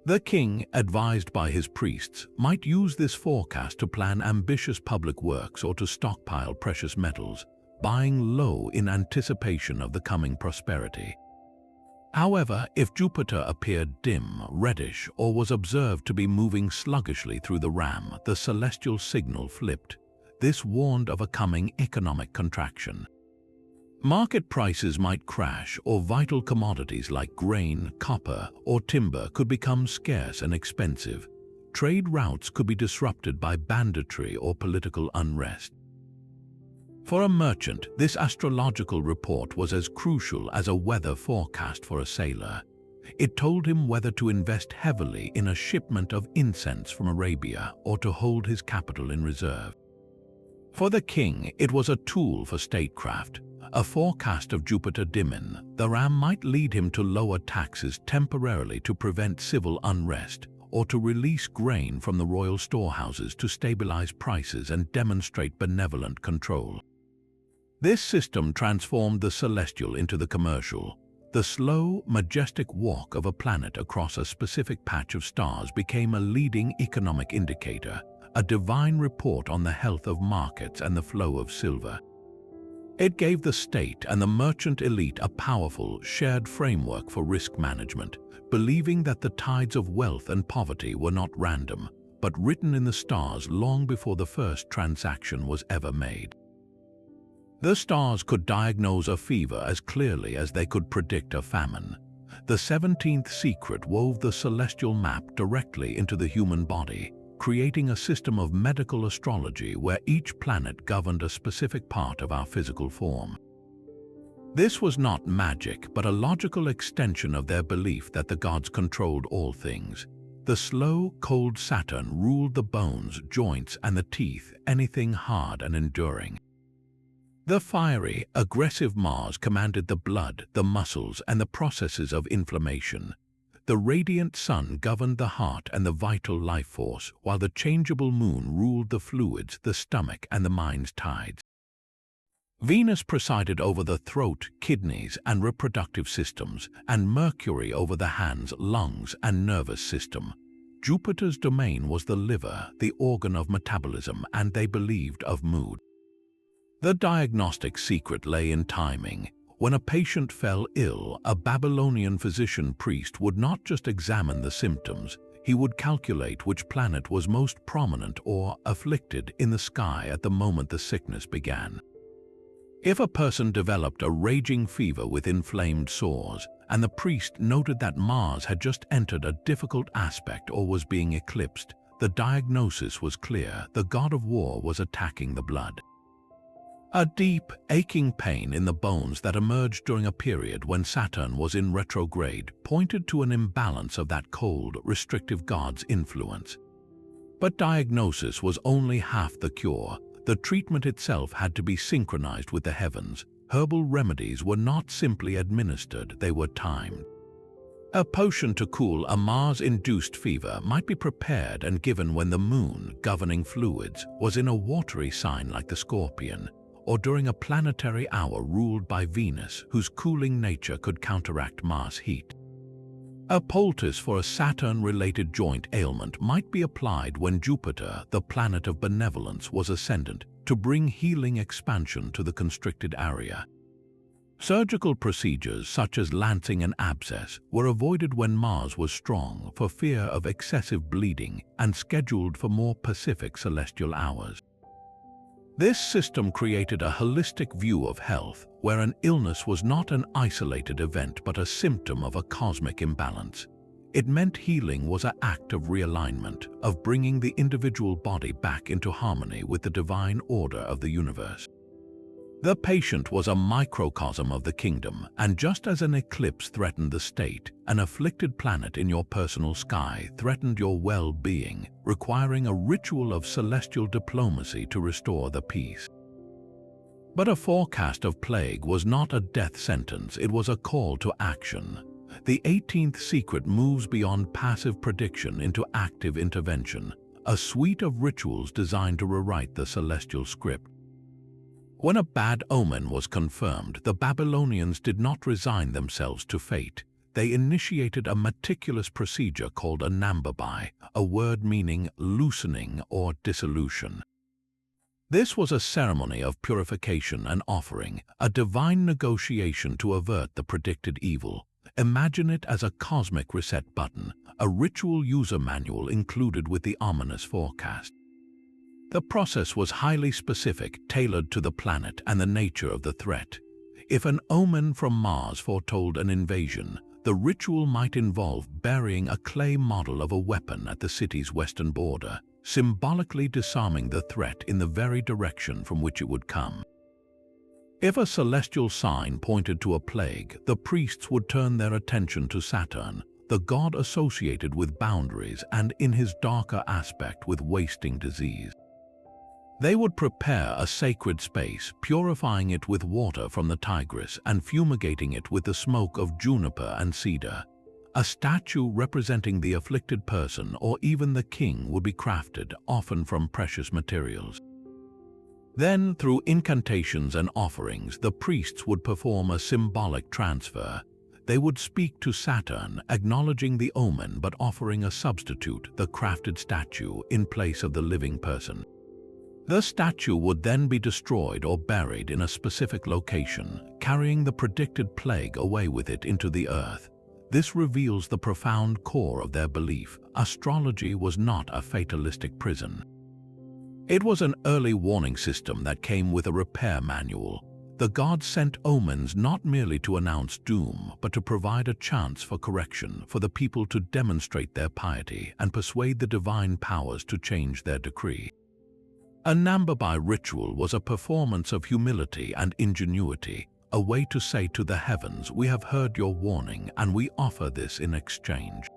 The king, advised by his priests, might use this forecast to plan ambitious public works or to stockpile precious metals, buying low in anticipation of the coming prosperity. However, if Jupiter appeared dim, reddish, or was observed to be moving sluggishly through the ram, the celestial signal flipped. This warned of a coming economic contraction. Market prices might crash, or vital commodities like grain, copper, or timber could become scarce and expensive. Trade routes could be disrupted by banditry or political unrest. For a merchant, this astrological report was as crucial as a weather forecast for a sailor. It told him whether to invest heavily in a shipment of incense from Arabia or to hold his capital in reserve. For the king, it was a tool for statecraft. A forecast of Jupiter dimming, the ram might lead him to lower taxes temporarily to prevent civil unrest, or to release grain from the royal storehouses to stabilize prices and demonstrate benevolent control. This system transformed the celestial into the commercial. The slow, majestic walk of a planet across a specific patch of stars became a leading economic indicator, a divine report on the health of markets and the flow of silver. It gave the state and the merchant elite a powerful, shared framework for risk management, believing that the tides of wealth and poverty were not random, but written in the stars long before the first transaction was ever made. The stars could diagnose a fever as clearly as they could predict a famine. The 17th secret wove the celestial map directly into the human body, creating a system of medical astrology where each planet governed a specific part of our physical form. This was not magic, but a logical extension of their belief that the gods controlled all things. The slow, cold Saturn ruled the bones, joints, and the teeth, anything hard and enduring. The fiery, aggressive Mars commanded the blood, the muscles, and the processes of inflammation. The radiant sun governed the heart and the vital life force, while the changeable moon ruled the fluids, the stomach, and the mind's tides. Venus presided over the throat, kidneys, and reproductive systems, and Mercury over the hands, lungs, and nervous system. Jupiter's domain was the liver, the organ of metabolism, and they believed of mood. The diagnostic secret lay in timing. When a patient fell ill, a Babylonian physician-priest would not just examine the symptoms, he would calculate which planet was most prominent or afflicted in the sky at the moment the sickness began. If a person developed a raging fever with inflamed sores, and the priest noted that Mars had just entered a difficult aspect or was being eclipsed, the diagnosis was clear: the god of war was attacking the blood. A deep, aching pain in the bones that emerged during a period when Saturn was in retrograde pointed to an imbalance of that cold, restrictive god's influence. But diagnosis was only half the cure. The treatment itself had to be synchronized with the heavens. Herbal remedies were not simply administered, they were timed. A potion to cool a Mars-induced fever might be prepared and given when the moon, governing fluids, was in a watery sign like the Scorpion, or during a planetary hour ruled by Venus, whose cooling nature could counteract Mars' heat. A poultice for a Saturn-related joint ailment might be applied when Jupiter, the planet of benevolence, was ascendant, to bring healing expansion to the constricted area. Surgical procedures such as lancing an abscess were avoided when Mars was strong for fear of excessive bleeding and scheduled for more Pacific celestial hours. This system created a holistic view of health, where an illness was not an isolated event but a symptom of a cosmic imbalance. It meant healing was an act of realignment, of bringing the individual body back into harmony with the divine order of the universe. The patient was a microcosm of the kingdom, and just as an eclipse threatened the state, an afflicted planet in your personal sky threatened your well-being, requiring a ritual of celestial diplomacy to restore the peace. But a forecast of plague was not a death sentence, it was a call to action. The 18th secret moves beyond passive prediction into active intervention, a suite of rituals designed to rewrite the celestial script. When a bad omen was confirmed, the Babylonians did not resign themselves to fate. They initiated a meticulous procedure called a nambabai, a word meaning loosening or dissolution. This was a ceremony of purification and offering, a divine negotiation to avert the predicted evil. Imagine it as a cosmic reset button, a ritual user manual included with the ominous forecast. The process was highly specific, tailored to the planet and the nature of the threat. If an omen from Mars foretold an invasion, the ritual might involve burying a clay model of a weapon at the city's western border, symbolically disarming the threat in the very direction from which it would come. If a celestial sign pointed to a plague, the priests would turn their attention to Saturn, the god associated with boundaries and, in his darker aspect, with wasting disease. They would prepare a sacred space, purifying it with water from the Tigris and fumigating it with the smoke of juniper and cedar. A statue representing the afflicted person or even the king would be crafted, often from precious materials. Then, through incantations and offerings, the priests would perform a symbolic transfer. They would speak to Saturn, acknowledging the omen but offering a substitute, the crafted statue, in place of the living person. The statue would then be destroyed or buried in a specific location, carrying the predicted plague away with it into the earth. This reveals the profound core of their belief. Astrology was not a fatalistic prison. It was an early warning system that came with a repair manual. The gods sent omens not merely to announce doom, but to provide a chance for correction, for the people to demonstrate their piety and persuade the divine powers to change their decree. A nambabai ritual was a performance of humility and ingenuity, a way to say to the heavens, "We have heard your warning and we offer this in exchange."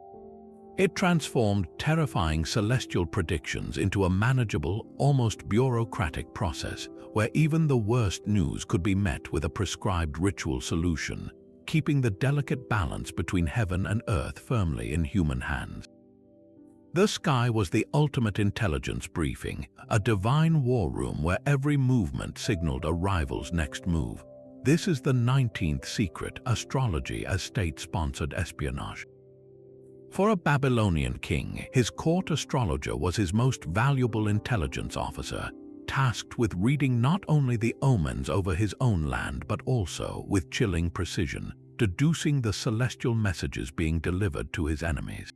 It transformed terrifying celestial predictions into a manageable, almost bureaucratic process where even the worst news could be met with a prescribed ritual solution, keeping the delicate balance between heaven and earth firmly in human hands. The sky was the ultimate intelligence briefing, a divine war room where every movement signaled a rival's next move. This is the 19th secret, astrology as state-sponsored espionage. For a Babylonian king, his court astrologer was his most valuable intelligence officer, tasked with reading not only the omens over his own land but also, with chilling precision, deducing the celestial messages being delivered to his enemies.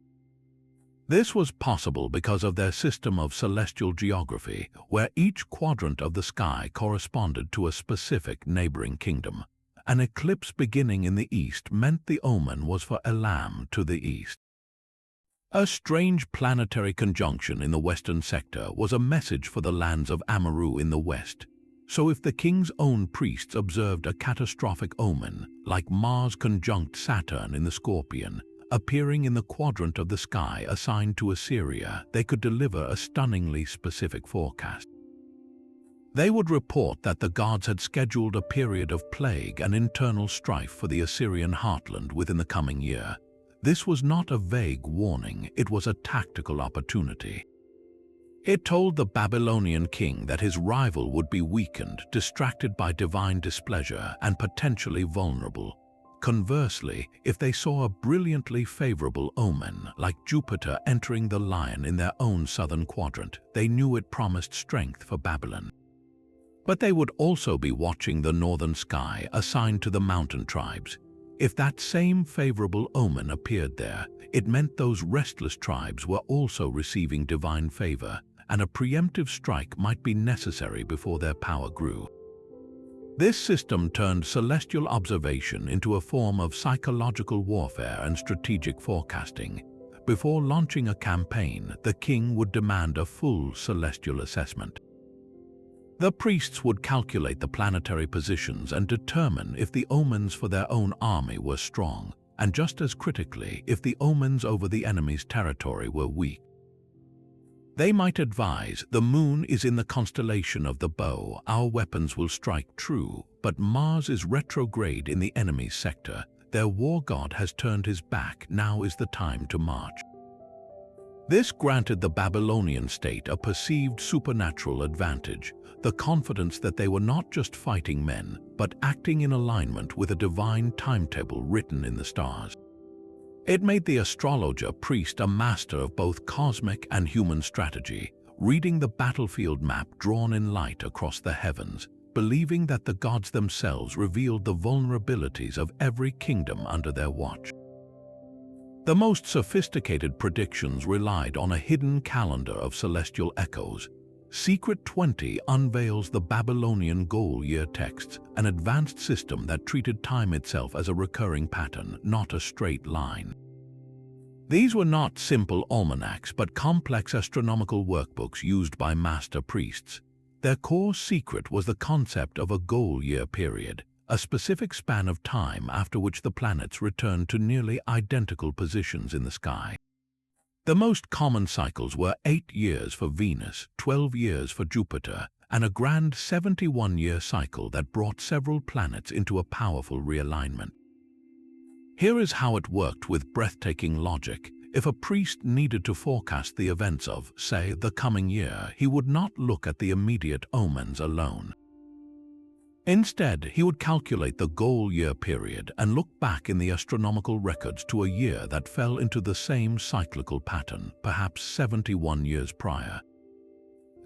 This was possible because of their system of celestial geography, where each quadrant of the sky corresponded to a specific neighboring kingdom. An eclipse beginning in the east meant the omen was for Elam to the east. A strange planetary conjunction in the western sector was a message for the lands of Amaru in the west. So if the king's own priests observed a catastrophic omen, like Mars conjunct Saturn in the Scorpion, appearing in the quadrant of the sky assigned to Assyria, they could deliver a stunningly specific forecast. They would report that the gods had scheduled a period of plague and internal strife for the Assyrian heartland within the coming year. This was not a vague warning, it was a tactical opportunity. It told the Babylonian king that his rival would be weakened, distracted by divine displeasure, and potentially vulnerable. Conversely, if they saw a brilliantly favorable omen, like Jupiter entering the lion in their own southern quadrant, they knew it promised strength for Babylon. But they would also be watching the northern sky assigned to the mountain tribes. If that same favorable omen appeared there, it meant those restless tribes were also receiving divine favor, and a preemptive strike might be necessary before their power grew. This system turned celestial observation into a form of psychological warfare and strategic forecasting. Before launching a campaign, the king would demand a full celestial assessment. The priests would calculate the planetary positions and determine if the omens for their own army were strong, and just as critically, if the omens over the enemy's territory were weak. They might advise, "The moon is in the constellation of the bow, our weapons will strike true, but Mars is retrograde in the enemy's sector. Their war god has turned his back, now is the time to march." This granted the Babylonian state a perceived supernatural advantage, the confidence that they were not just fighting men, but acting in alignment with a divine timetable written in the stars. It made the astrologer priest a master of both cosmic and human strategy, reading the battlefield map drawn in light across the heavens, believing that the gods themselves revealed the vulnerabilities of every kingdom under their watch. The most sophisticated predictions relied on a hidden calendar of celestial echoes. Secret 20 unveils the Babylonian goal year texts, an advanced system that treated time itself as a recurring pattern, not a straight line. These were not simple almanacs, but complex astronomical workbooks used by master priests. Their core secret was the concept of a goal year period, a specific span of time after which the planets returned to nearly identical positions in the sky. The most common cycles were 8 years for Venus, 12 years for Jupiter, and a grand 71-year cycle that brought several planets into a powerful realignment. Here is how it worked with breathtaking logic. If a priest needed to forecast the events of, say, the coming year, he would not look at the immediate omens alone. Instead, he would calculate the goal year period and look back in the astronomical records to a year that fell into the same cyclical pattern, perhaps 71 years prior.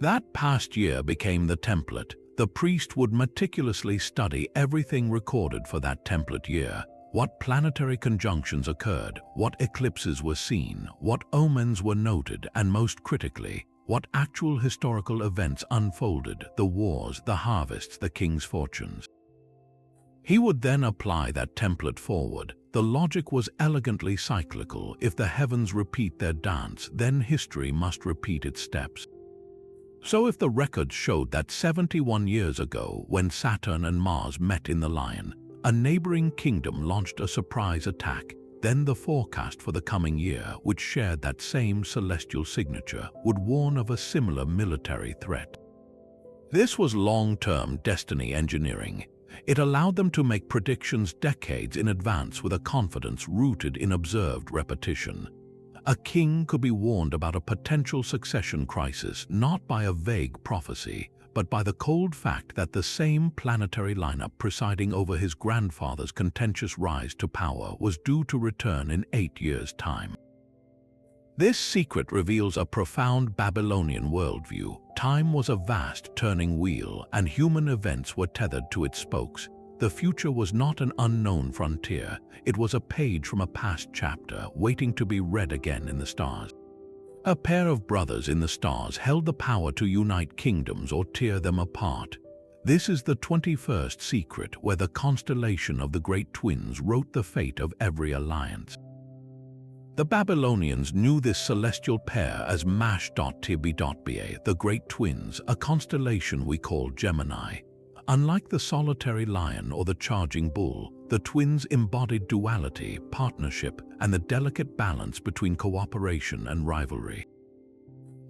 That past year became the template. The priest would meticulously study everything recorded for that template year: what planetary conjunctions occurred, what eclipses were seen, what omens were noted, and most critically, what actual historical events unfolded: the wars, the harvests, the king's fortunes. He would then apply that template forward. The logic was elegantly cyclical. If the heavens repeat their dance, then history must repeat its steps. So if the records showed that 71 years ago, when Saturn and Mars met in the Lion, a neighboring kingdom launched a surprise attack, then the forecast for the coming year, which shared that same celestial signature, would warn of a similar military threat. This was long-term destiny engineering. It allowed them to make predictions decades in advance with a confidence rooted in observed repetition. A king could be warned about a potential succession crisis not by a vague prophecy, but by the cold fact that the same planetary lineup presiding over his grandfather's contentious rise to power was due to return in 8 years' time. This secret reveals a profound Babylonian worldview. Time was a vast turning wheel, and human events were tethered to its spokes. The future was not an unknown frontier. It was a page from a past chapter, waiting to be read again in the stars. A pair of brothers in the stars held the power to unite kingdoms or tear them apart. This is the 21st secret, where the constellation of the Great Twins wrote the fate of every alliance. The Babylonians knew this celestial pair as Mash.Tb.Ba, the Great Twins, a constellation we call Gemini. Unlike the solitary lion or the charging bull, the twins embodied duality, partnership, and the delicate balance between cooperation and rivalry.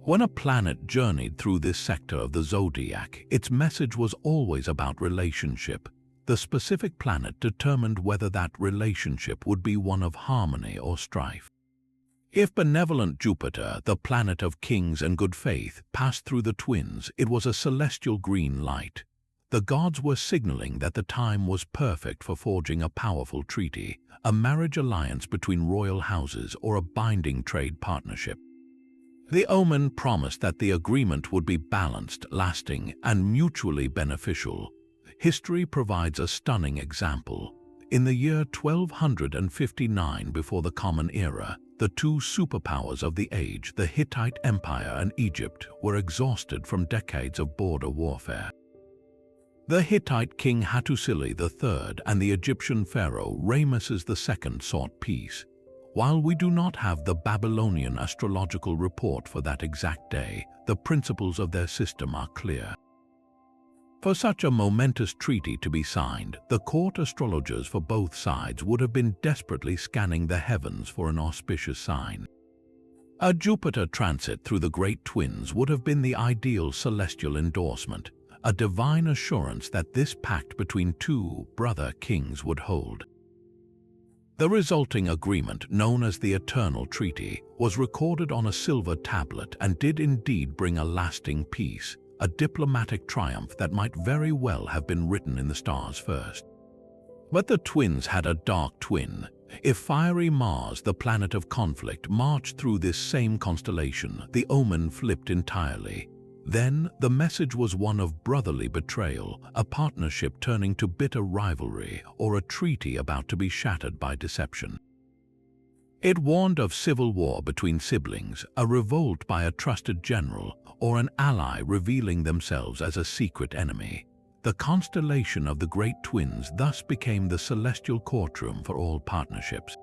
When a planet journeyed through this sector of the zodiac, its message was always about relationship. The specific planet determined whether that relationship would be one of harmony or strife. If benevolent Jupiter, the planet of kings and good faith, passed through the twins, it was a celestial green light. The gods were signaling that the time was perfect for forging a powerful treaty, a marriage alliance between royal houses, or a binding trade partnership. The omen promised that the agreement would be balanced, lasting, and mutually beneficial. History provides a stunning example. In the year 1259 before the Common Era, the two superpowers of the age, the Hittite Empire and Egypt, were exhausted from decades of border warfare. The Hittite king Hattusili III and the Egyptian pharaoh Ramesses II sought peace. While we do not have the Babylonian astrological report for that exact day, the principles of their system are clear. For such a momentous treaty to be signed, the court astrologers for both sides would have been desperately scanning the heavens for an auspicious sign. A Jupiter transit through the Great Twins would have been the ideal celestial endorsement, a divine assurance that this pact between two brother kings would hold. The resulting agreement, known as the Eternal Treaty, was recorded on a silver tablet and did indeed bring a lasting peace, a diplomatic triumph that might very well have been written in the stars first. But the twins had a dark twin. If fiery Mars, the planet of conflict, marched through this same constellation, the omen flipped entirely. Then the message was one of brotherly betrayal, a partnership turning to bitter rivalry, or a treaty about to be shattered by deception. It warned of civil war between siblings, a revolt by a trusted general, or an ally revealing themselves as a secret enemy. The constellation of the Great Twins thus became the celestial courtroom for all partnerships.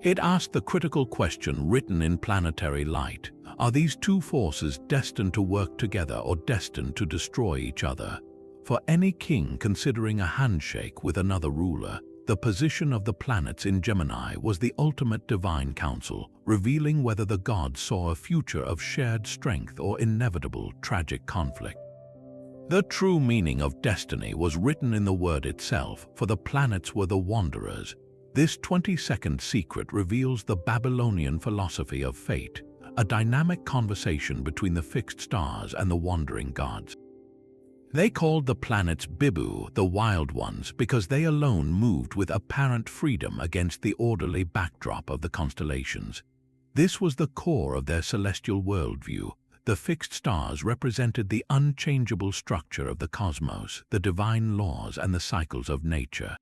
It asked the critical question written in planetary light: are these two forces destined to work together or destined to destroy each other? For any king considering a handshake with another ruler, the position of the planets in Gemini was the ultimate divine counsel, revealing whether the gods saw a future of shared strength or inevitable tragic conflict. The true meaning of destiny was written in the word itself, for the planets were the wanderers. This 22nd secret reveals the Babylonian philosophy of fate, a dynamic conversation between the fixed stars and the wandering gods. They called the planets Bibu, the wild ones, because they alone moved with apparent freedom against the orderly backdrop of the constellations. This was the core of their celestial worldview. The fixed stars represented the unchangeable structure of the cosmos, the divine laws and the cycles of nature.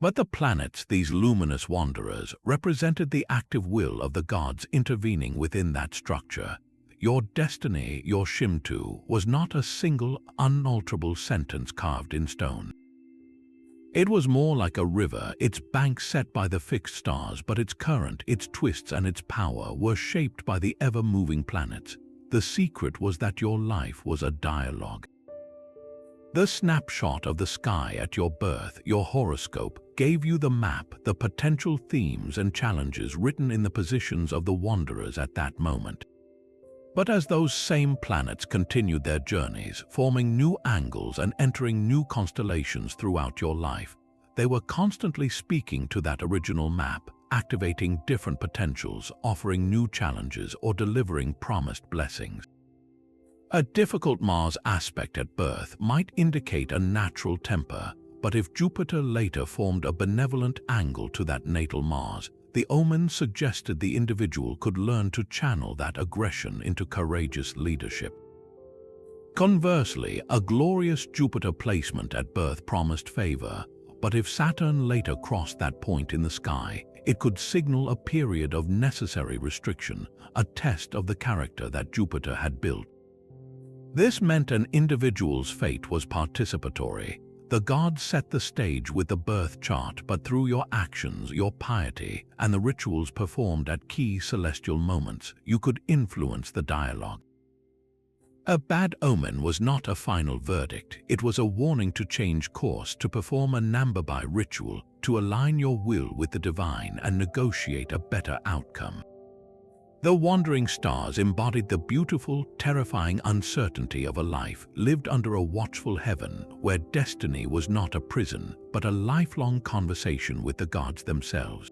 But the planets, these luminous wanderers, represented the active will of the gods intervening within that structure. Your destiny, your Shimtu, was not a single, unalterable sentence carved in stone. It was more like a river, its banks set by the fixed stars, but its current, its twists and its power were shaped by the ever-moving planets. The secret was that your life was a dialogue. The snapshot of the sky at your birth, your horoscope, gave you the map, the potential themes and challenges written in the positions of the wanderers at that moment. But as those same planets continued their journeys, forming new angles and entering new constellations throughout your life, they were constantly speaking to that original map, activating different potentials, offering new challenges, or delivering promised blessings. A difficult Mars aspect at birth might indicate a natural temper, but if Jupiter later formed a benevolent angle to that natal Mars, the omens suggested the individual could learn to channel that aggression into courageous leadership. Conversely, a glorious Jupiter placement at birth promised favor, but if Saturn later crossed that point in the sky, it could signal a period of necessary restriction, a test of the character that Jupiter had built. This meant an individual's fate was participatory. The gods set the stage with the birth chart, but through your actions, your piety, and the rituals performed at key celestial moments, you could influence the dialogue. A bad omen was not a final verdict. It was a warning to change course, to perform a Nambabai ritual, to align your will with the divine and negotiate a better outcome. The wandering stars embodied the beautiful, terrifying uncertainty of a life lived under a watchful heaven where destiny was not a prison, but a lifelong conversation with the gods themselves.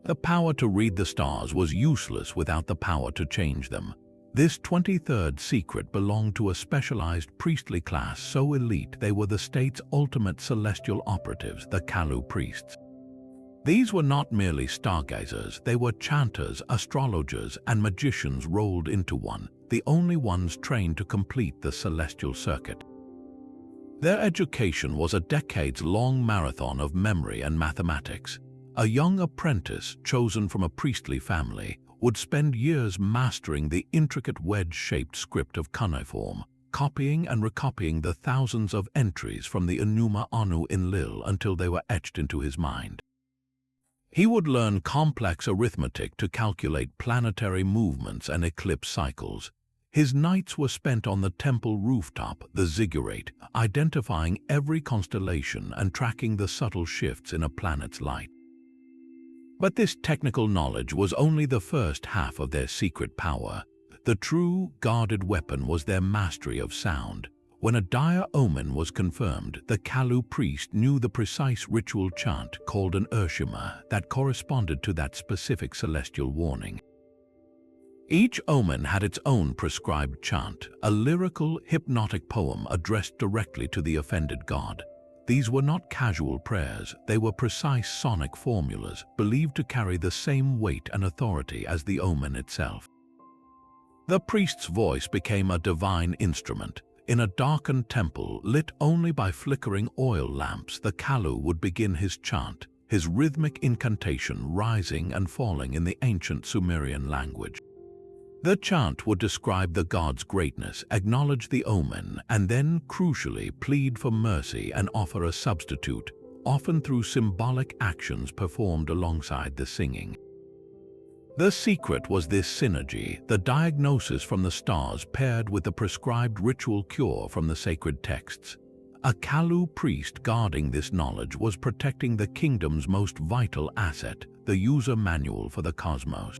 The power to read the stars was useless without the power to change them. This 23rd secret belonged to a specialized priestly class so elite they were the state's ultimate celestial operatives, the Kalu priests. These were not merely stargazers, they were chanters, astrologers, and magicians rolled into one, the only ones trained to complete the celestial circuit. Their education was a decades-long marathon of memory and mathematics. A young apprentice, chosen from a priestly family, would spend years mastering the intricate wedge-shaped script of cuneiform, copying and recopying the thousands of entries from the Enuma Anu Enlil until they were etched into his mind. He would learn complex arithmetic to calculate planetary movements and eclipse cycles. His nights were spent on the temple rooftop, the ziggurat, identifying every constellation and tracking the subtle shifts in a planet's light. But this technical knowledge was only the first half of their secret power. The true, guarded weapon was their mastery of sound. When a dire omen was confirmed, the Kalu priest knew the precise ritual chant called an urshima that corresponded to that specific celestial warning. Each omen had its own prescribed chant, a lyrical, hypnotic poem addressed directly to the offended god. These were not casual prayers, they were precise sonic formulas, believed to carry the same weight and authority as the omen itself. The priest's voice became a divine instrument. In a darkened temple, lit only by flickering oil lamps, the Kalu would begin his chant, his rhythmic incantation rising and falling in the ancient Sumerian language. The chant would describe the god's greatness, acknowledge the omen, and then, crucially, plead for mercy and offer a substitute, often through symbolic actions performed alongside the singing. The secret was this synergy, the diagnosis from the stars paired with the prescribed ritual cure from the sacred texts. A Kalu priest guarding this knowledge was protecting the kingdom's most vital asset, the user manual for the cosmos.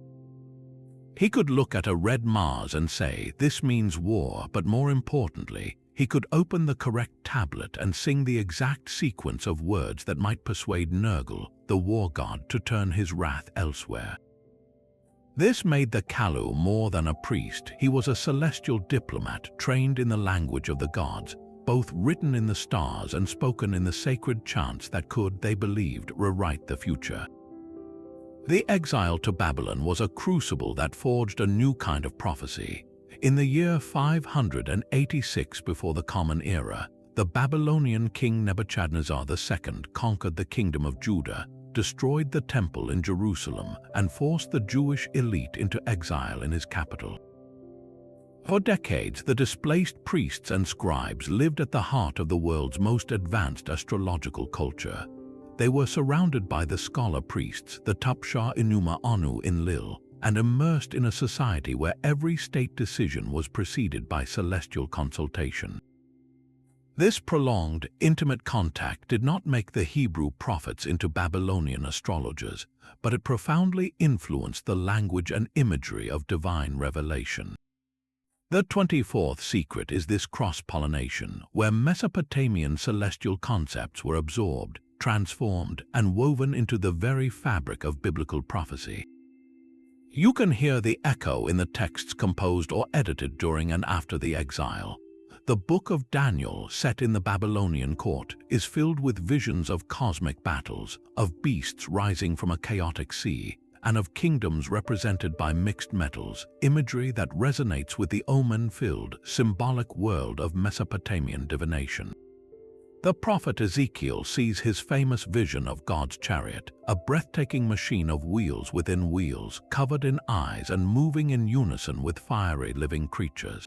He could look at a red Mars and say, "This means war," but more importantly, he could open the correct tablet and sing the exact sequence of words that might persuade Nergal, the war god, to turn his wrath elsewhere. This made the Kalu more than a priest. He was a celestial diplomat trained in the language of the gods, both written in the stars and spoken in the sacred chants that could, they believed, rewrite the future. The exile to Babylon was a crucible that forged a new kind of prophecy. In the year 586 before the Common Era, the Babylonian king Nebuchadnezzar II conquered the kingdom of Judah, destroyed the temple in Jerusalem, and forced the Jewish elite into exile in his capital. For decades, the displaced priests and scribes lived at the heart of the world's most advanced astrological culture. They were surrounded by the scholar priests, the Enuma Anu Enlil, and immersed in a society where every state decision was preceded by celestial consultation. This prolonged, intimate contact did not make the Hebrew prophets into Babylonian astrologers, but it profoundly influenced the language and imagery of divine revelation. The 24th secret is this cross-pollination, where Mesopotamian celestial concepts were absorbed, transformed, and woven into the very fabric of biblical prophecy. You can hear the echo in the texts composed or edited during and after the exile. The Book of Daniel, set in the Babylonian court, is filled with visions of cosmic battles, of beasts rising from a chaotic sea, and of kingdoms represented by mixed metals, imagery that resonates with the omen-filled, symbolic world of Mesopotamian divination. The prophet Ezekiel sees his famous vision of God's chariot, a breathtaking machine of wheels within wheels, covered in eyes and moving in unison with fiery living creatures.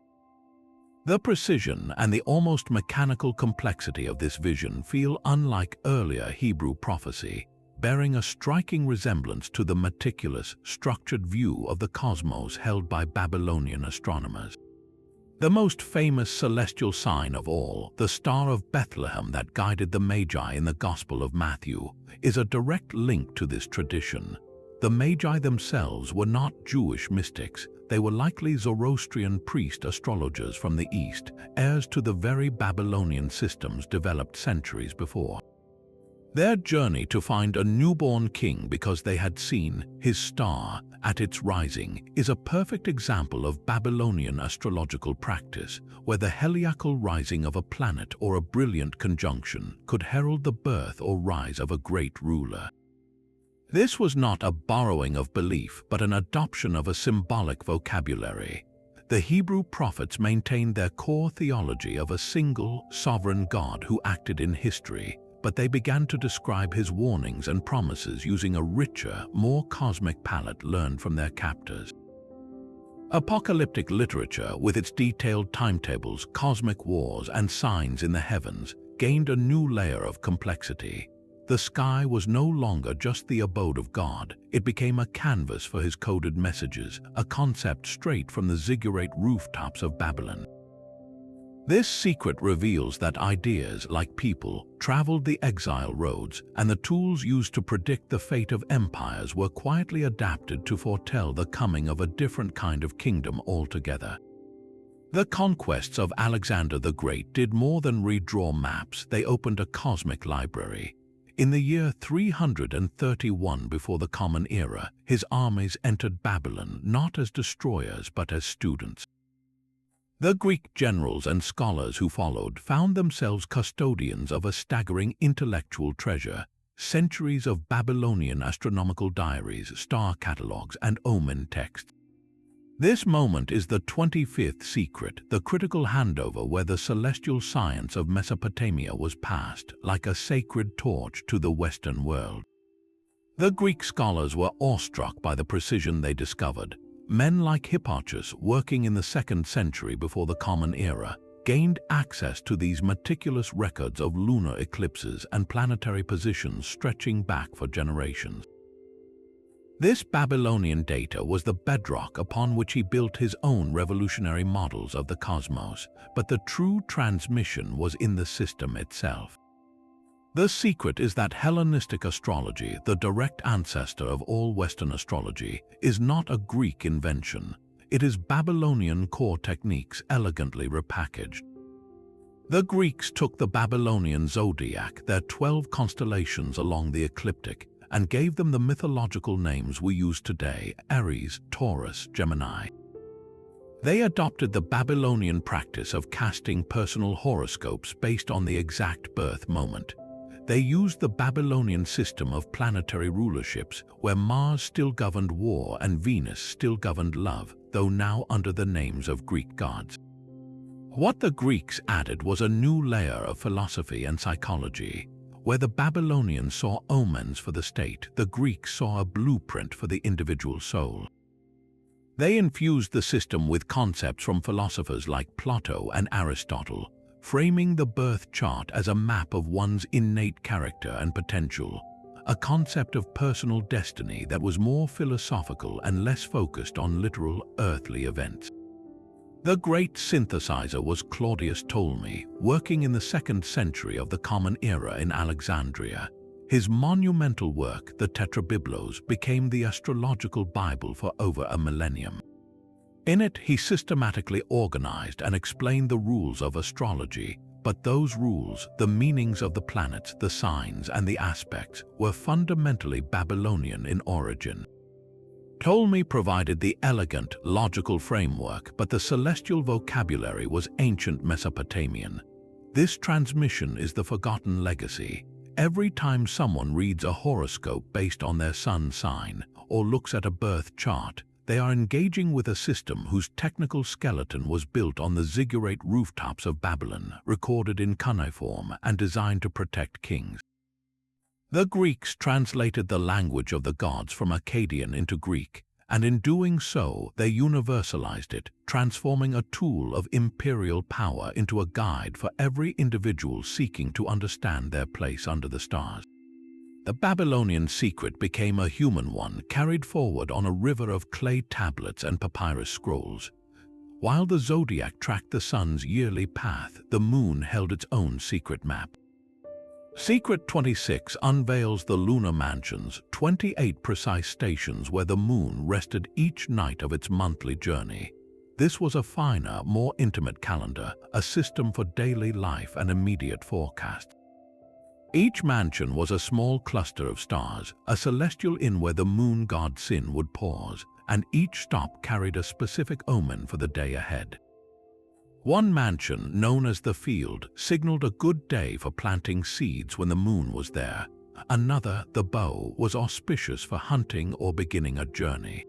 The precision and the almost mechanical complexity of this vision feel unlike earlier Hebrew prophecy, bearing a striking resemblance to the meticulous, structured view of the cosmos held by Babylonian astronomers. The most famous celestial sign of all, the Star of Bethlehem that guided the Magi in the Gospel of Matthew, is a direct link to this tradition. The Magi themselves were not Jewish mystics. They were likely Zoroastrian priest astrologers from the East, heirs to the very Babylonian systems developed centuries before. Their journey to find a newborn king because they had seen his star at its rising is a perfect example of Babylonian astrological practice, where the heliacal rising of a planet or a brilliant conjunction could herald the birth or rise of a great ruler. This was not a borrowing of belief, but an adoption of a symbolic vocabulary. The Hebrew prophets maintained their core theology of a single, sovereign God who acted in history, but they began to describe his warnings and promises using a richer, more cosmic palette learned from their captors. Apocalyptic literature, with its detailed timetables, cosmic wars, and signs in the heavens, gained a new layer of complexity. The sky was no longer just the abode of God. It became a canvas for his coded messages, a concept straight from the ziggurat rooftops of Babylon. This secret reveals that ideas, like people, traveled the exile roads, and the tools used to predict the fate of empires were quietly adapted to foretell the coming of a different kind of kingdom altogether. The conquests of Alexander the Great did more than redraw maps. They opened a cosmic library. In the year 331 before the Common Era, his armies entered Babylon not as destroyers but as students. The Greek generals and scholars who followed found themselves custodians of a staggering intellectual treasure: centuries of Babylonian astronomical diaries, star catalogues, and omen texts. This moment is the 25th secret, the critical handover where the celestial science of Mesopotamia was passed, like a sacred torch, to the Western world. The Greek scholars were awestruck by the precision they discovered. Men like Hipparchus, working in the 2nd century before the Common Era, gained access to these meticulous records of lunar eclipses and planetary positions stretching back for generations. This Babylonian data was the bedrock upon which he built his own revolutionary models of the cosmos, but the true transmission was in the system itself. The secret is that Hellenistic astrology, the direct ancestor of all Western astrology, is not a Greek invention. It is Babylonian core techniques elegantly repackaged. The Greeks took the Babylonian zodiac, their 12 constellations along the ecliptic, and gave them the mythological names we use today: Aries, Taurus, Gemini. They adopted the Babylonian practice of casting personal horoscopes based on the exact birth moment. They used the Babylonian system of planetary rulerships, where Mars still governed war and Venus still governed love, though now under the names of Greek gods. What the Greeks added was a new layer of philosophy and psychology. Where the Babylonians saw omens for the state, the Greeks saw a blueprint for the individual soul. They infused the system with concepts from philosophers like Plato and Aristotle, framing the birth chart as a map of one's innate character and potential. a concept of personal destiny that was more philosophical and less focused on literal earthly events. The great synthesizer was Claudius Ptolemy, working in the 2nd century of the Common Era in Alexandria. His monumental work, the Tetrabiblos, became the astrological Bible for over a millennium. In it, he systematically organized and explained the rules of astrology, but those rules, the meanings of the planets, the signs, and the aspects, were fundamentally Babylonian in origin. Ptolemy provided the elegant, logical framework, but the celestial vocabulary was ancient Mesopotamian. This transmission is the forgotten legacy. Every time someone reads a horoscope based on their sun sign or looks at a birth chart, they are engaging with a system whose technical skeleton was built on the ziggurat rooftops of Babylon, recorded in cuneiform and designed to protect kings. The Greeks translated the language of the gods from Akkadian into Greek, and in doing so, they universalized it, transforming a tool of imperial power into a guide for every individual seeking to understand their place under the stars. The Babylonian secret became a human one, carried forward on a river of clay tablets and papyrus scrolls. While the zodiac tracked the sun's yearly path, the moon held its own secret map. Secret 26 unveils the lunar mansions, 28 precise stations where the moon rested each night of its monthly journey. This was a finer, more intimate calendar, a system for daily life and immediate forecast. Each mansion was a small cluster of stars, a celestial inn where the moon god Sin would pause, and each stop carried a specific omen for the day ahead. One mansion, known as the Field, signaled a good day for planting seeds when the moon was there. Another, the Bow, was auspicious for hunting or beginning a journey.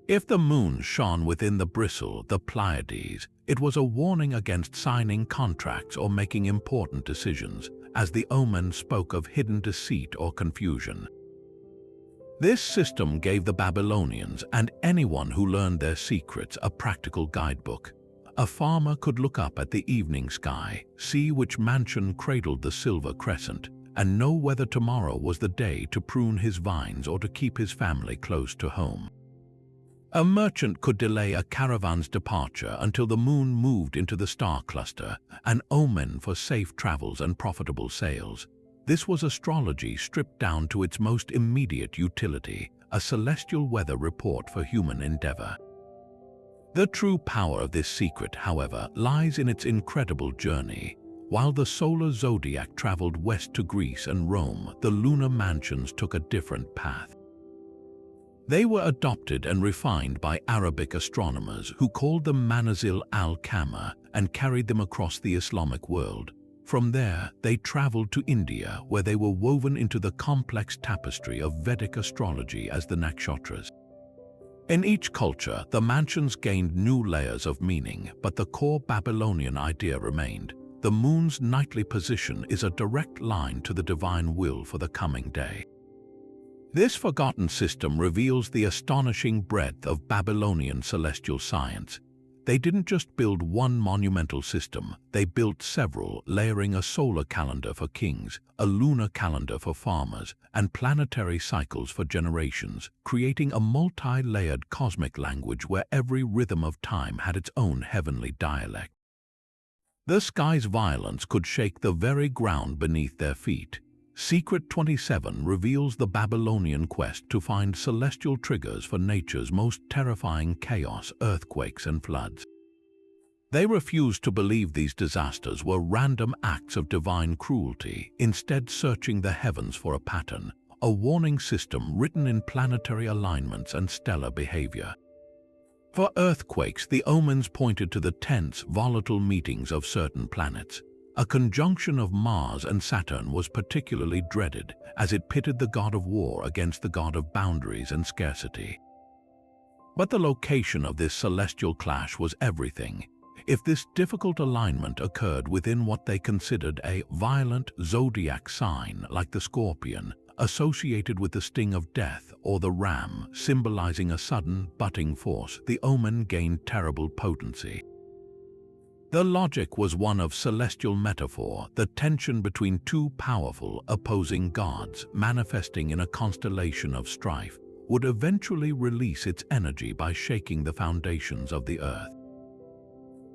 If the moon shone within the bristle, the Pleiades, it was a warning against signing contracts or making important decisions, as the omen spoke of hidden deceit or confusion. This system gave the Babylonians and anyone who learned their secrets a practical guidebook. A farmer could look up at the evening sky, see which mansion cradled the silver crescent, and know whether tomorrow was the day to prune his vines or to keep his family close to home. A merchant could delay a caravan's departure until the moon moved into the star cluster, an omen for safe travels and profitable sales. This was astrology stripped down to its most immediate utility, a celestial weather report for human endeavor. The true power of this secret, however, lies in its incredible journey. While the solar zodiac traveled west to Greece and Rome, the lunar mansions took a different path. They were adopted and refined by Arabic astronomers who called them Manazil al-Qamar and carried them across the Islamic world. From there, they traveled to India, where they were woven into the complex tapestry of Vedic astrology as the nakshatras. In each culture, the mansions gained new layers of meaning, but the core Babylonian idea remained. The moon's nightly position is a direct line to the divine will for the coming day. This forgotten system reveals the astonishing breadth of Babylonian celestial science. They didn't just build one monumental system, they built several, layering a solar calendar for kings, a lunar calendar for farmers, and planetary cycles for generations, creating a multi-layered cosmic language where every rhythm of time had its own heavenly dialect. The sky's violence could shake the very ground beneath their feet. Secret 27 reveals the Babylonian quest to find celestial triggers for nature's most terrifying chaos, earthquakes and floods. They refused to believe these disasters were random acts of divine cruelty, instead searching the heavens for a pattern, a warning system written in planetary alignments and stellar behavior. For earthquakes, the omens pointed to the tense, volatile meetings of certain planets. A conjunction of Mars and Saturn was particularly dreaded, as it pitted the god of war against the god of boundaries and scarcity. But the location of this celestial clash was everything. If this difficult alignment occurred within what they considered a violent zodiac sign like the scorpion, associated with the sting of death, or the ram, symbolizing a sudden, butting force, the omen gained terrible potency. The logic was one of celestial metaphor, the tension between two powerful, opposing gods manifesting in a constellation of strife would eventually release its energy by shaking the foundations of the earth.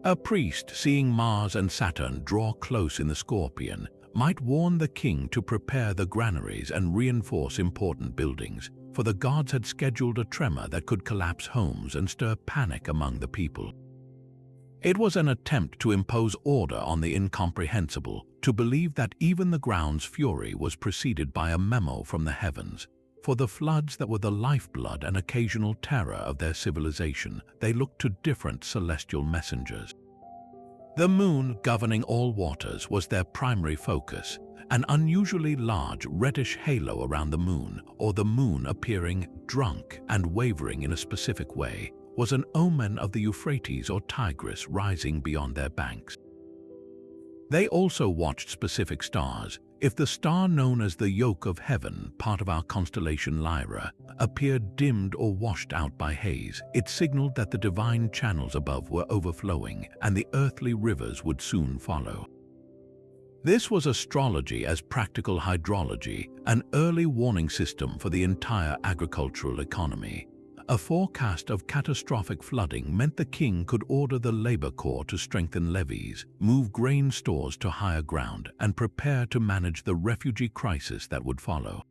A priest seeing Mars and Saturn draw close in the Scorpion might warn the king to prepare the granaries and reinforce important buildings, for the gods had scheduled a tremor that could collapse homes and stir panic among the people. It was an attempt to impose order on the incomprehensible, to believe that even the ground's fury was preceded by a memo from the heavens. For the floods that were the lifeblood and occasional terror of their civilization, they looked to different celestial messengers. The moon, governing all waters, was their primary focus. An unusually large reddish halo around the moon, or the moon appearing drunk and wavering in a specific way, was an omen of the Euphrates or Tigris rising beyond their banks. They also watched specific stars. If the star known as the Yoke of Heaven, part of our constellation Lyra, appeared dimmed or washed out by haze, it signaled that the divine channels above were overflowing and the earthly rivers would soon follow. This was astrology as practical hydrology, an early warning system for the entire agricultural economy. A forecast of catastrophic flooding meant the king could order the labor corps to strengthen levees, move grain stores to higher ground, and prepare to manage the refugee crisis that would follow.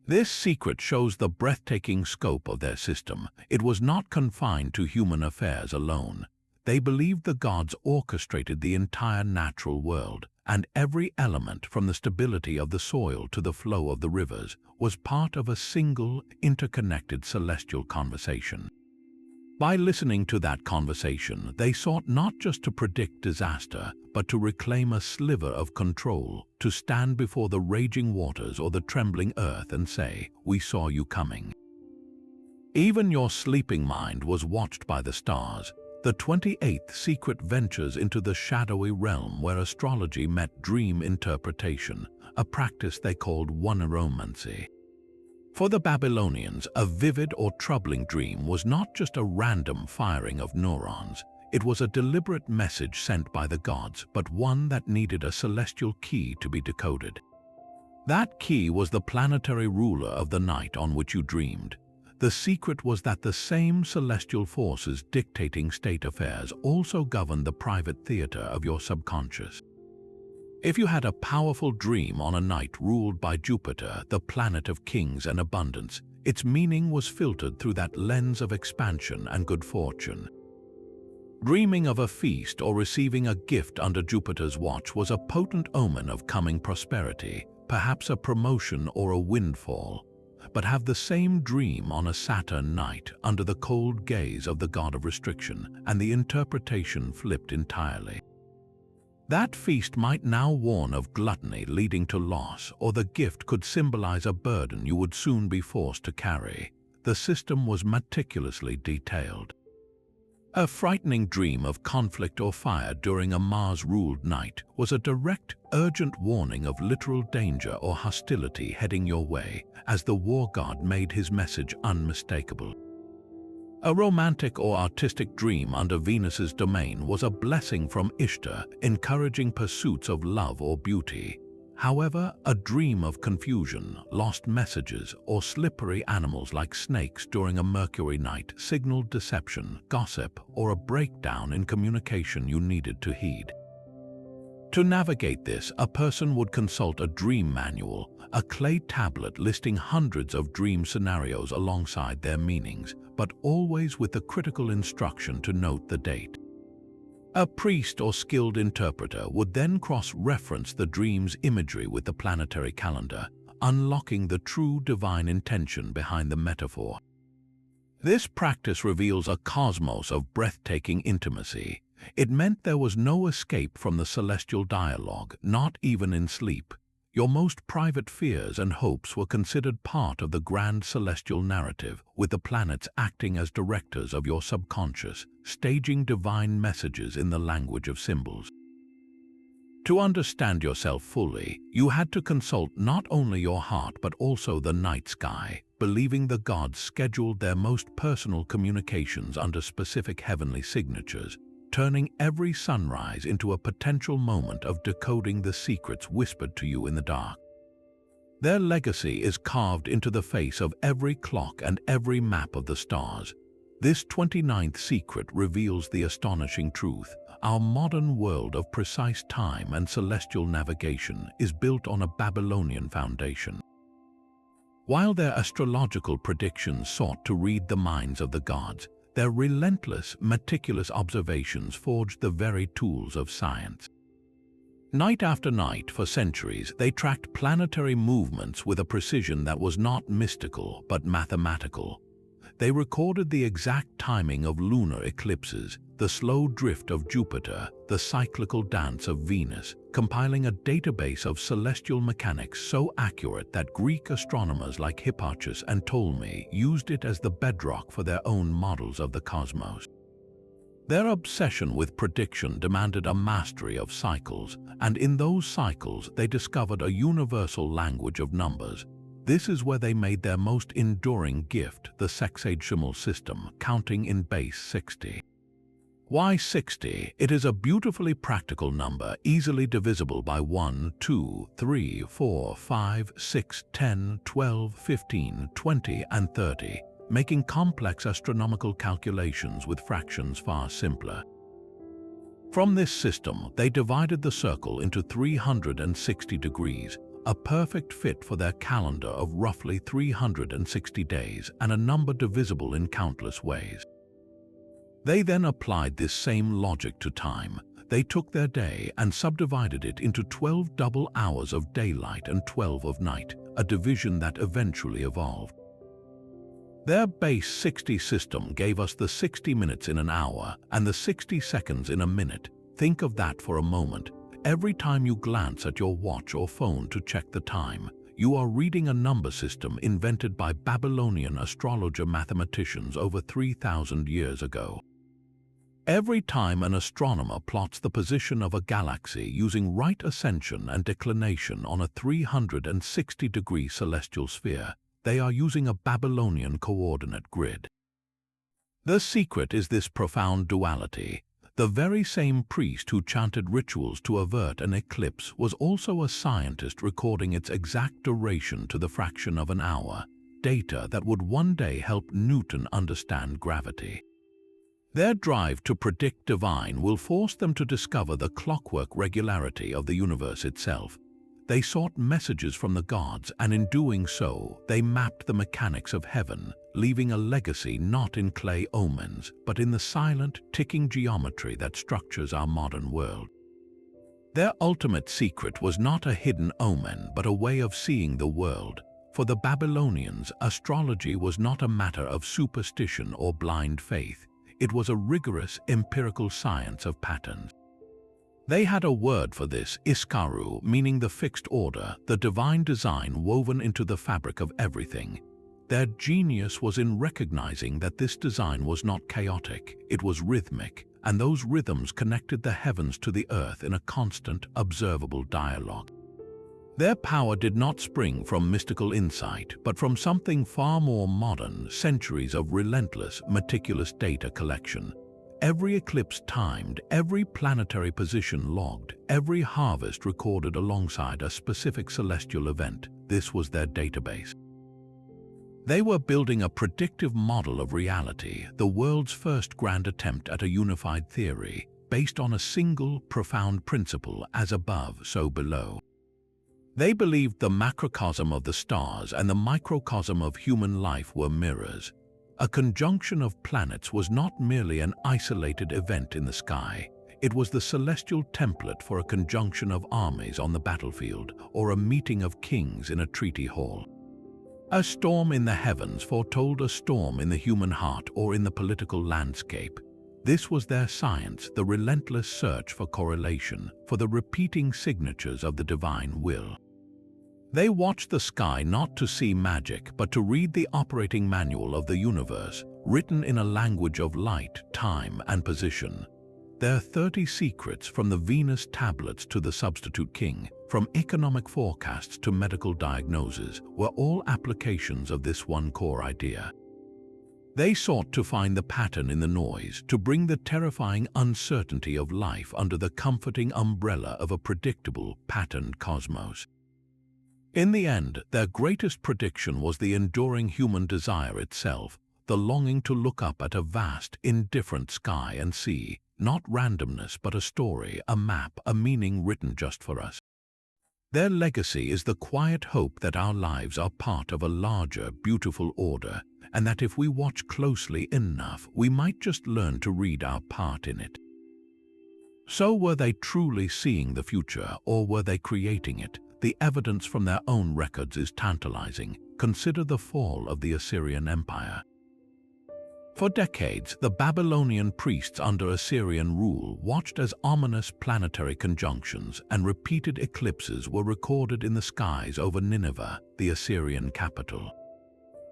This secret shows the breathtaking scope of their system. It was not confined to human affairs alone. They believed the gods orchestrated the entire natural world, and every element, from the stability of the soil to the flow of the rivers, was part of a single, interconnected celestial conversation. By listening to that conversation, they sought not just to predict disaster, but to reclaim a sliver of control, to stand before the raging waters or the trembling earth and say, "We saw you coming." Even your sleeping mind was watched by the stars. The 28th secret ventures into the shadowy realm where astrology met dream interpretation, a practice they called oneromancy. For the Babylonians, a vivid or troubling dream was not just a random firing of neurons. It was a deliberate message sent by the gods, but one that needed a celestial key to be decoded. That key was the planetary ruler of the night on which you dreamed. The secret was that the same celestial forces dictating state affairs also governed the private theater of your subconscious. If you had a powerful dream on a night ruled by Jupiter, the planet of kings and abundance, its meaning was filtered through that lens of expansion and good fortune. Dreaming of a feast or receiving a gift under Jupiter's watch was a potent omen of coming prosperity, perhaps a promotion or a windfall. But have the same dream on a Saturn night under the cold gaze of the god of restriction, and the interpretation flipped entirely. That feast might now warn of gluttony leading to loss, or the gift could symbolize a burden you would soon be forced to carry. The system was meticulously detailed. A frightening dream of conflict or fire during a Mars-ruled night was a direct, urgent warning of literal danger or hostility heading your way, as the war god made his message unmistakable. A romantic or artistic dream under Venus's domain was a blessing from Ishtar, encouraging pursuits of love or beauty. However, a dream of confusion, lost messages, or slippery animals like snakes during a Mercury night signaled deception, gossip, or a breakdown in communication you needed to heed. To navigate this, a person would consult a dream manual, a clay tablet listing hundreds of dream scenarios alongside their meanings, but always with the critical instruction to note the date. A priest or skilled interpreter would then cross-reference the dream's imagery with the planetary calendar, unlocking the true divine intention behind the metaphor. This practice reveals a cosmos of breathtaking intimacy. It meant there was no escape from the celestial dialogue, not even in sleep. Your most private fears and hopes were considered part of the grand celestial narrative, with the planets acting as directors of your subconscious, staging divine messages in the language of symbols. To understand yourself fully, you had to consult not only your heart but also the night sky, believing the gods scheduled their most personal communications under specific heavenly signatures. turning every sunrise into a potential moment of decoding the secrets whispered to you in the dark. Their legacy is carved into the face of every clock and every map of the stars. This 29th secret reveals the astonishing truth. Our modern world of precise time and celestial navigation is built on a Babylonian foundation. While their astrological predictions sought to read the minds of the gods, their relentless, meticulous observations forged the very tools of science. Night after night, for centuries, they tracked planetary movements with a precision that was not mystical but mathematical. They recorded the exact timing of lunar eclipses, the slow drift of Jupiter, the cyclical dance of Venus, compiling a database of celestial mechanics so accurate that Greek astronomers like Hipparchus and Ptolemy used it as the bedrock for their own models of the cosmos. Their obsession with prediction demanded a mastery of cycles, and in those cycles they discovered a universal language of numbers. This is where they made their most enduring gift, the sexagesimal system, counting in base 60. Why 60? It is a beautifully practical number, easily divisible by 1, 2, 3, 4, 5, 6, 10, 12, 15, 20, and 30, making complex astronomical calculations with fractions far simpler. From this system, they divided the circle into 360 degrees, a perfect fit for their calendar of roughly 360 days and a number divisible in countless ways. They then applied this same logic to time. They took their day and subdivided it into 12 double hours of daylight and 12 of night, a division that eventually evolved. Their base 60 system gave us the 60 minutes in an hour and the 60 seconds in a minute. Think of that for a moment. Every time you glance at your watch or phone to check the time, you are reading a number system invented by Babylonian astrologer mathematicians over 3,000 years ago. Every time an astronomer plots the position of a galaxy using right ascension and declination on a 360-degree celestial sphere, they are using a Babylonian coordinate grid. The secret is this profound duality. The very same priest who chanted rituals to avert an eclipse was also a scientist recording its exact duration to the fraction of an hour, data that would one day help Newton understand gravity. Their drive to predict divine will force them to discover the clockwork regularity of the universe itself. They sought messages from the gods, and in doing so, they mapped the mechanics of heaven, leaving a legacy not in clay omens, but in the silent, ticking geometry that structures our modern world. Their ultimate secret was not a hidden omen, but a way of seeing the world. For the Babylonians, astrology was not a matter of superstition or blind faith. It was a rigorous, empirical science of patterns. They had a word for this, iskaru, meaning the fixed order, the divine design woven into the fabric of everything. Their genius was in recognizing that this design was not chaotic, it was rhythmic, and those rhythms connected the heavens to the earth in a constant, observable dialogue. Their power did not spring from mystical insight, but from something far more modern, centuries of relentless, meticulous data collection. Every eclipse timed, every planetary position logged, every harvest recorded alongside a specific celestial event. This was their database. They were building a predictive model of reality, the world's first grand attempt at a unified theory, based on a single, profound principle: as above, so below. They believed the macrocosm of the stars and the microcosm of human life were mirrors. A conjunction of planets was not merely an isolated event in the sky. It was the celestial template for a conjunction of armies on the battlefield or a meeting of kings in a treaty hall. A storm in the heavens foretold a storm in the human heart or in the political landscape. This was their science, the relentless search for correlation, for the repeating signatures of the divine will. They watched the sky not to see magic, but to read the operating manual of the universe, written in a language of light, time, and position. Their 30 secrets, from the Venus tablets to the substitute king, from economic forecasts to medical diagnoses, were all applications of this one core idea. They sought to find the pattern in the noise, to bring the terrifying uncertainty of life under the comforting umbrella of a predictable, patterned cosmos. In the end, their greatest prediction was the enduring human desire itself, the longing to look up at a vast, indifferent sky and see, not randomness but a story, a map, a meaning written just for us. Their legacy is the quiet hope that our lives are part of a larger, beautiful order, and that if we watch closely enough, we might just learn to read our part in it. So were they truly seeing the future, or were they creating it? The evidence from their own records is tantalizing. Consider the fall of the Assyrian Empire. For decades, the Babylonian priests under Assyrian rule watched as ominous planetary conjunctions and repeated eclipses were recorded in the skies over Nineveh, the Assyrian capital.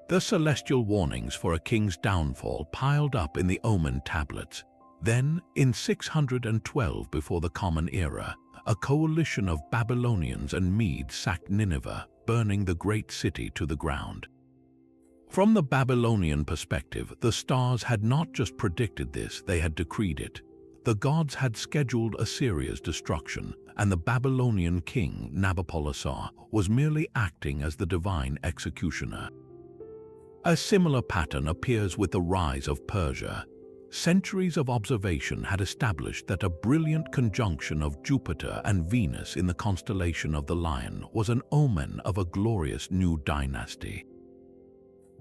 The celestial warnings for a king's downfall piled up in the omen tablets. Then, in 612 before the Common Era, a coalition of Babylonians and Medes sacked Nineveh, burning the great city to the ground. From the Babylonian perspective, the stars had not just predicted this, they had decreed it. The gods had scheduled Assyria's destruction, and the Babylonian king, Nabopolassar, was merely acting as the divine executioner. A similar pattern appears with the rise of Persia. Centuries of observation had established that a brilliant conjunction of Jupiter and Venus in the constellation of the Lion was an omen of a glorious new dynasty.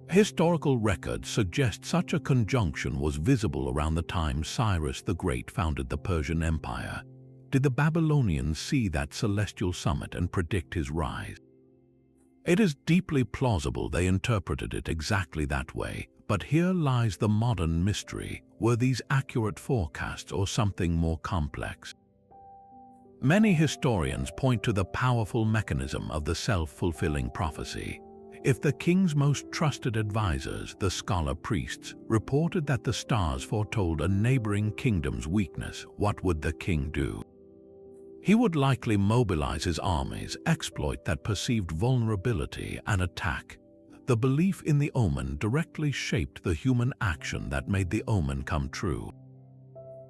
Historical records suggest such a conjunction was visible around the time Cyrus the Great founded the Persian Empire. Did the Babylonians see that celestial summit and predict his rise? It is deeply plausible they interpreted it exactly that way, but here lies the modern mystery. Were these accurate forecasts or something more complex? Many historians point to the powerful mechanism of the self-fulfilling prophecy. If the king's most trusted advisors, the scholar priests, reported that the stars foretold a neighboring kingdom's weakness, what would the king do? He would likely mobilize his armies, exploit that perceived vulnerability, and attack. The belief in the omen directly shaped the human action that made the omen come true.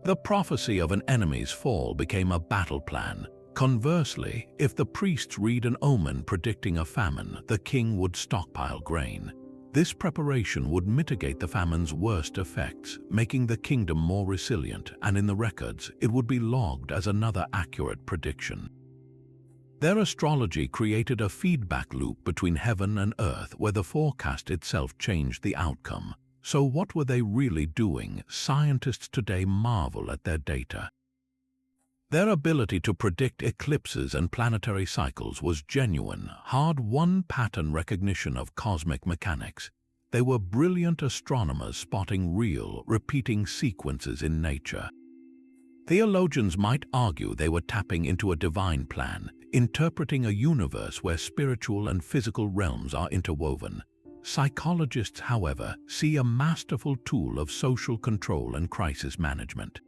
The prophecy of an enemy's fall became a battle plan. Conversely, if the priests read an omen predicting a famine, the king would stockpile grain. This preparation would mitigate the famine's worst effects, making the kingdom more resilient, and in the records, it would be logged as another accurate prediction. Their astrology created a feedback loop between heaven and earth where the forecast itself changed the outcome. So what were they really doing? Scientists today marvel at their data. Their ability to predict eclipses and planetary cycles was genuine, hard-won pattern recognition of cosmic mechanics. They were brilliant astronomers spotting real, repeating sequences in nature. Theologians might argue they were tapping into a divine plan, interpreting a universe where spiritual and physical realms are interwoven. Psychologists, however, see a masterful tool of social control and crisis management.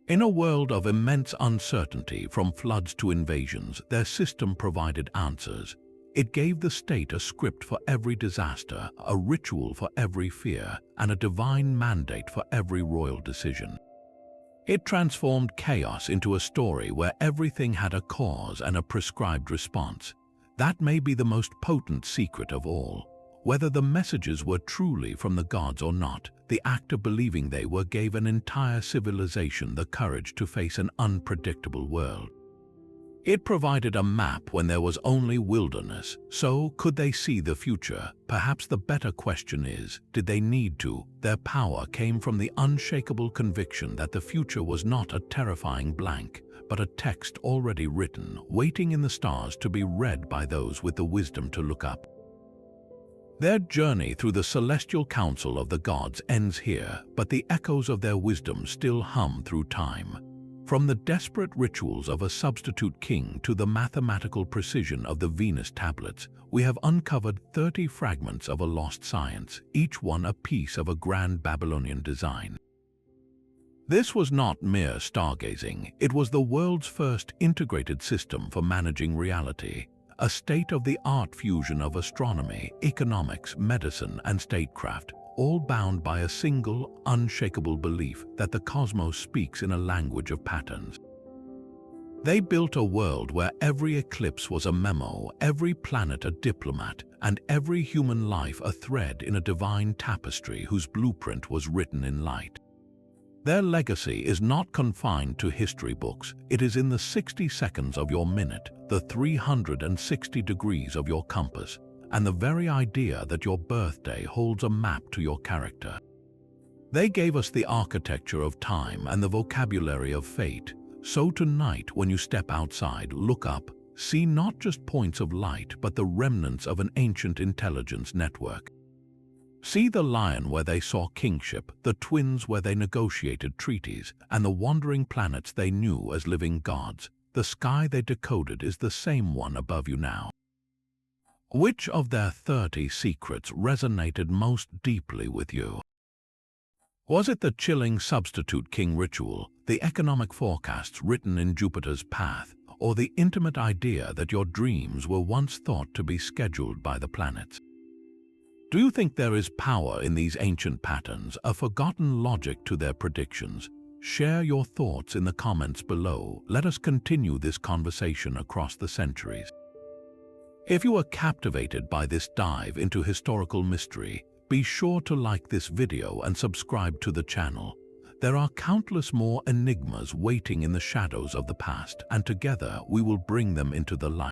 In a world of immense uncertainty, from floods to invasions, their system provided answers. It gave the state a script for every disaster, a ritual for every fear, and a divine mandate for every royal decision. It transformed chaos into a story where everything had a cause and a prescribed response. That may be the most potent secret of all. Whether the messages were truly from the gods or not, the act of believing they were gave an entire civilization the courage to face an unpredictable world. It provided a map when there was only wilderness. So, could they see the future? Perhaps the better question is, did they need to? Their power came from the unshakable conviction that the future was not a terrifying blank, but a text already written, waiting in the stars to be read by those with the wisdom to look up. Their journey through the celestial council of the gods ends here, but the echoes of their wisdom still hum through time. From the desperate rituals of a substitute king to the mathematical precision of the Venus tablets, we have uncovered 30 fragments of a lost science, each one a piece of a grand Babylonian design. This was not mere stargazing, it was the world's first integrated system for managing reality. A state-of-the-art fusion of astronomy, economics, medicine, and statecraft, all bound by a single, unshakable belief that the cosmos speaks in a language of patterns. They built a world where every eclipse was a memo, every planet a diplomat, and every human life a thread in a divine tapestry whose blueprint was written in light. Their legacy is not confined to history books. It is in the 60 seconds of your minute, the 360 degrees of your compass, and the very idea that your birthday holds a map to your character. They gave us the architecture of time and the vocabulary of fate. So tonight, when you step outside, look up, see not just points of light, but the remnants of an ancient intelligence network. See the lion where they saw kingship, the twins where they negotiated treaties, and the wandering planets they knew as living gods. The sky they decoded is the same one above you now. Which of their 30 secrets resonated most deeply with you? Was it the chilling substitute king ritual, the economic forecasts written in Jupiter's path, or the intimate idea that your dreams were once thought to be scheduled by the planets? Do you think there is power in these ancient patterns, a forgotten logic to their predictions? Share your thoughts in the comments below. Let us continue this conversation across the centuries. If you are captivated by this dive into historical mystery, be sure to like this video and subscribe to the channel. There are countless more enigmas waiting in the shadows of the past, and together we will bring them into the light.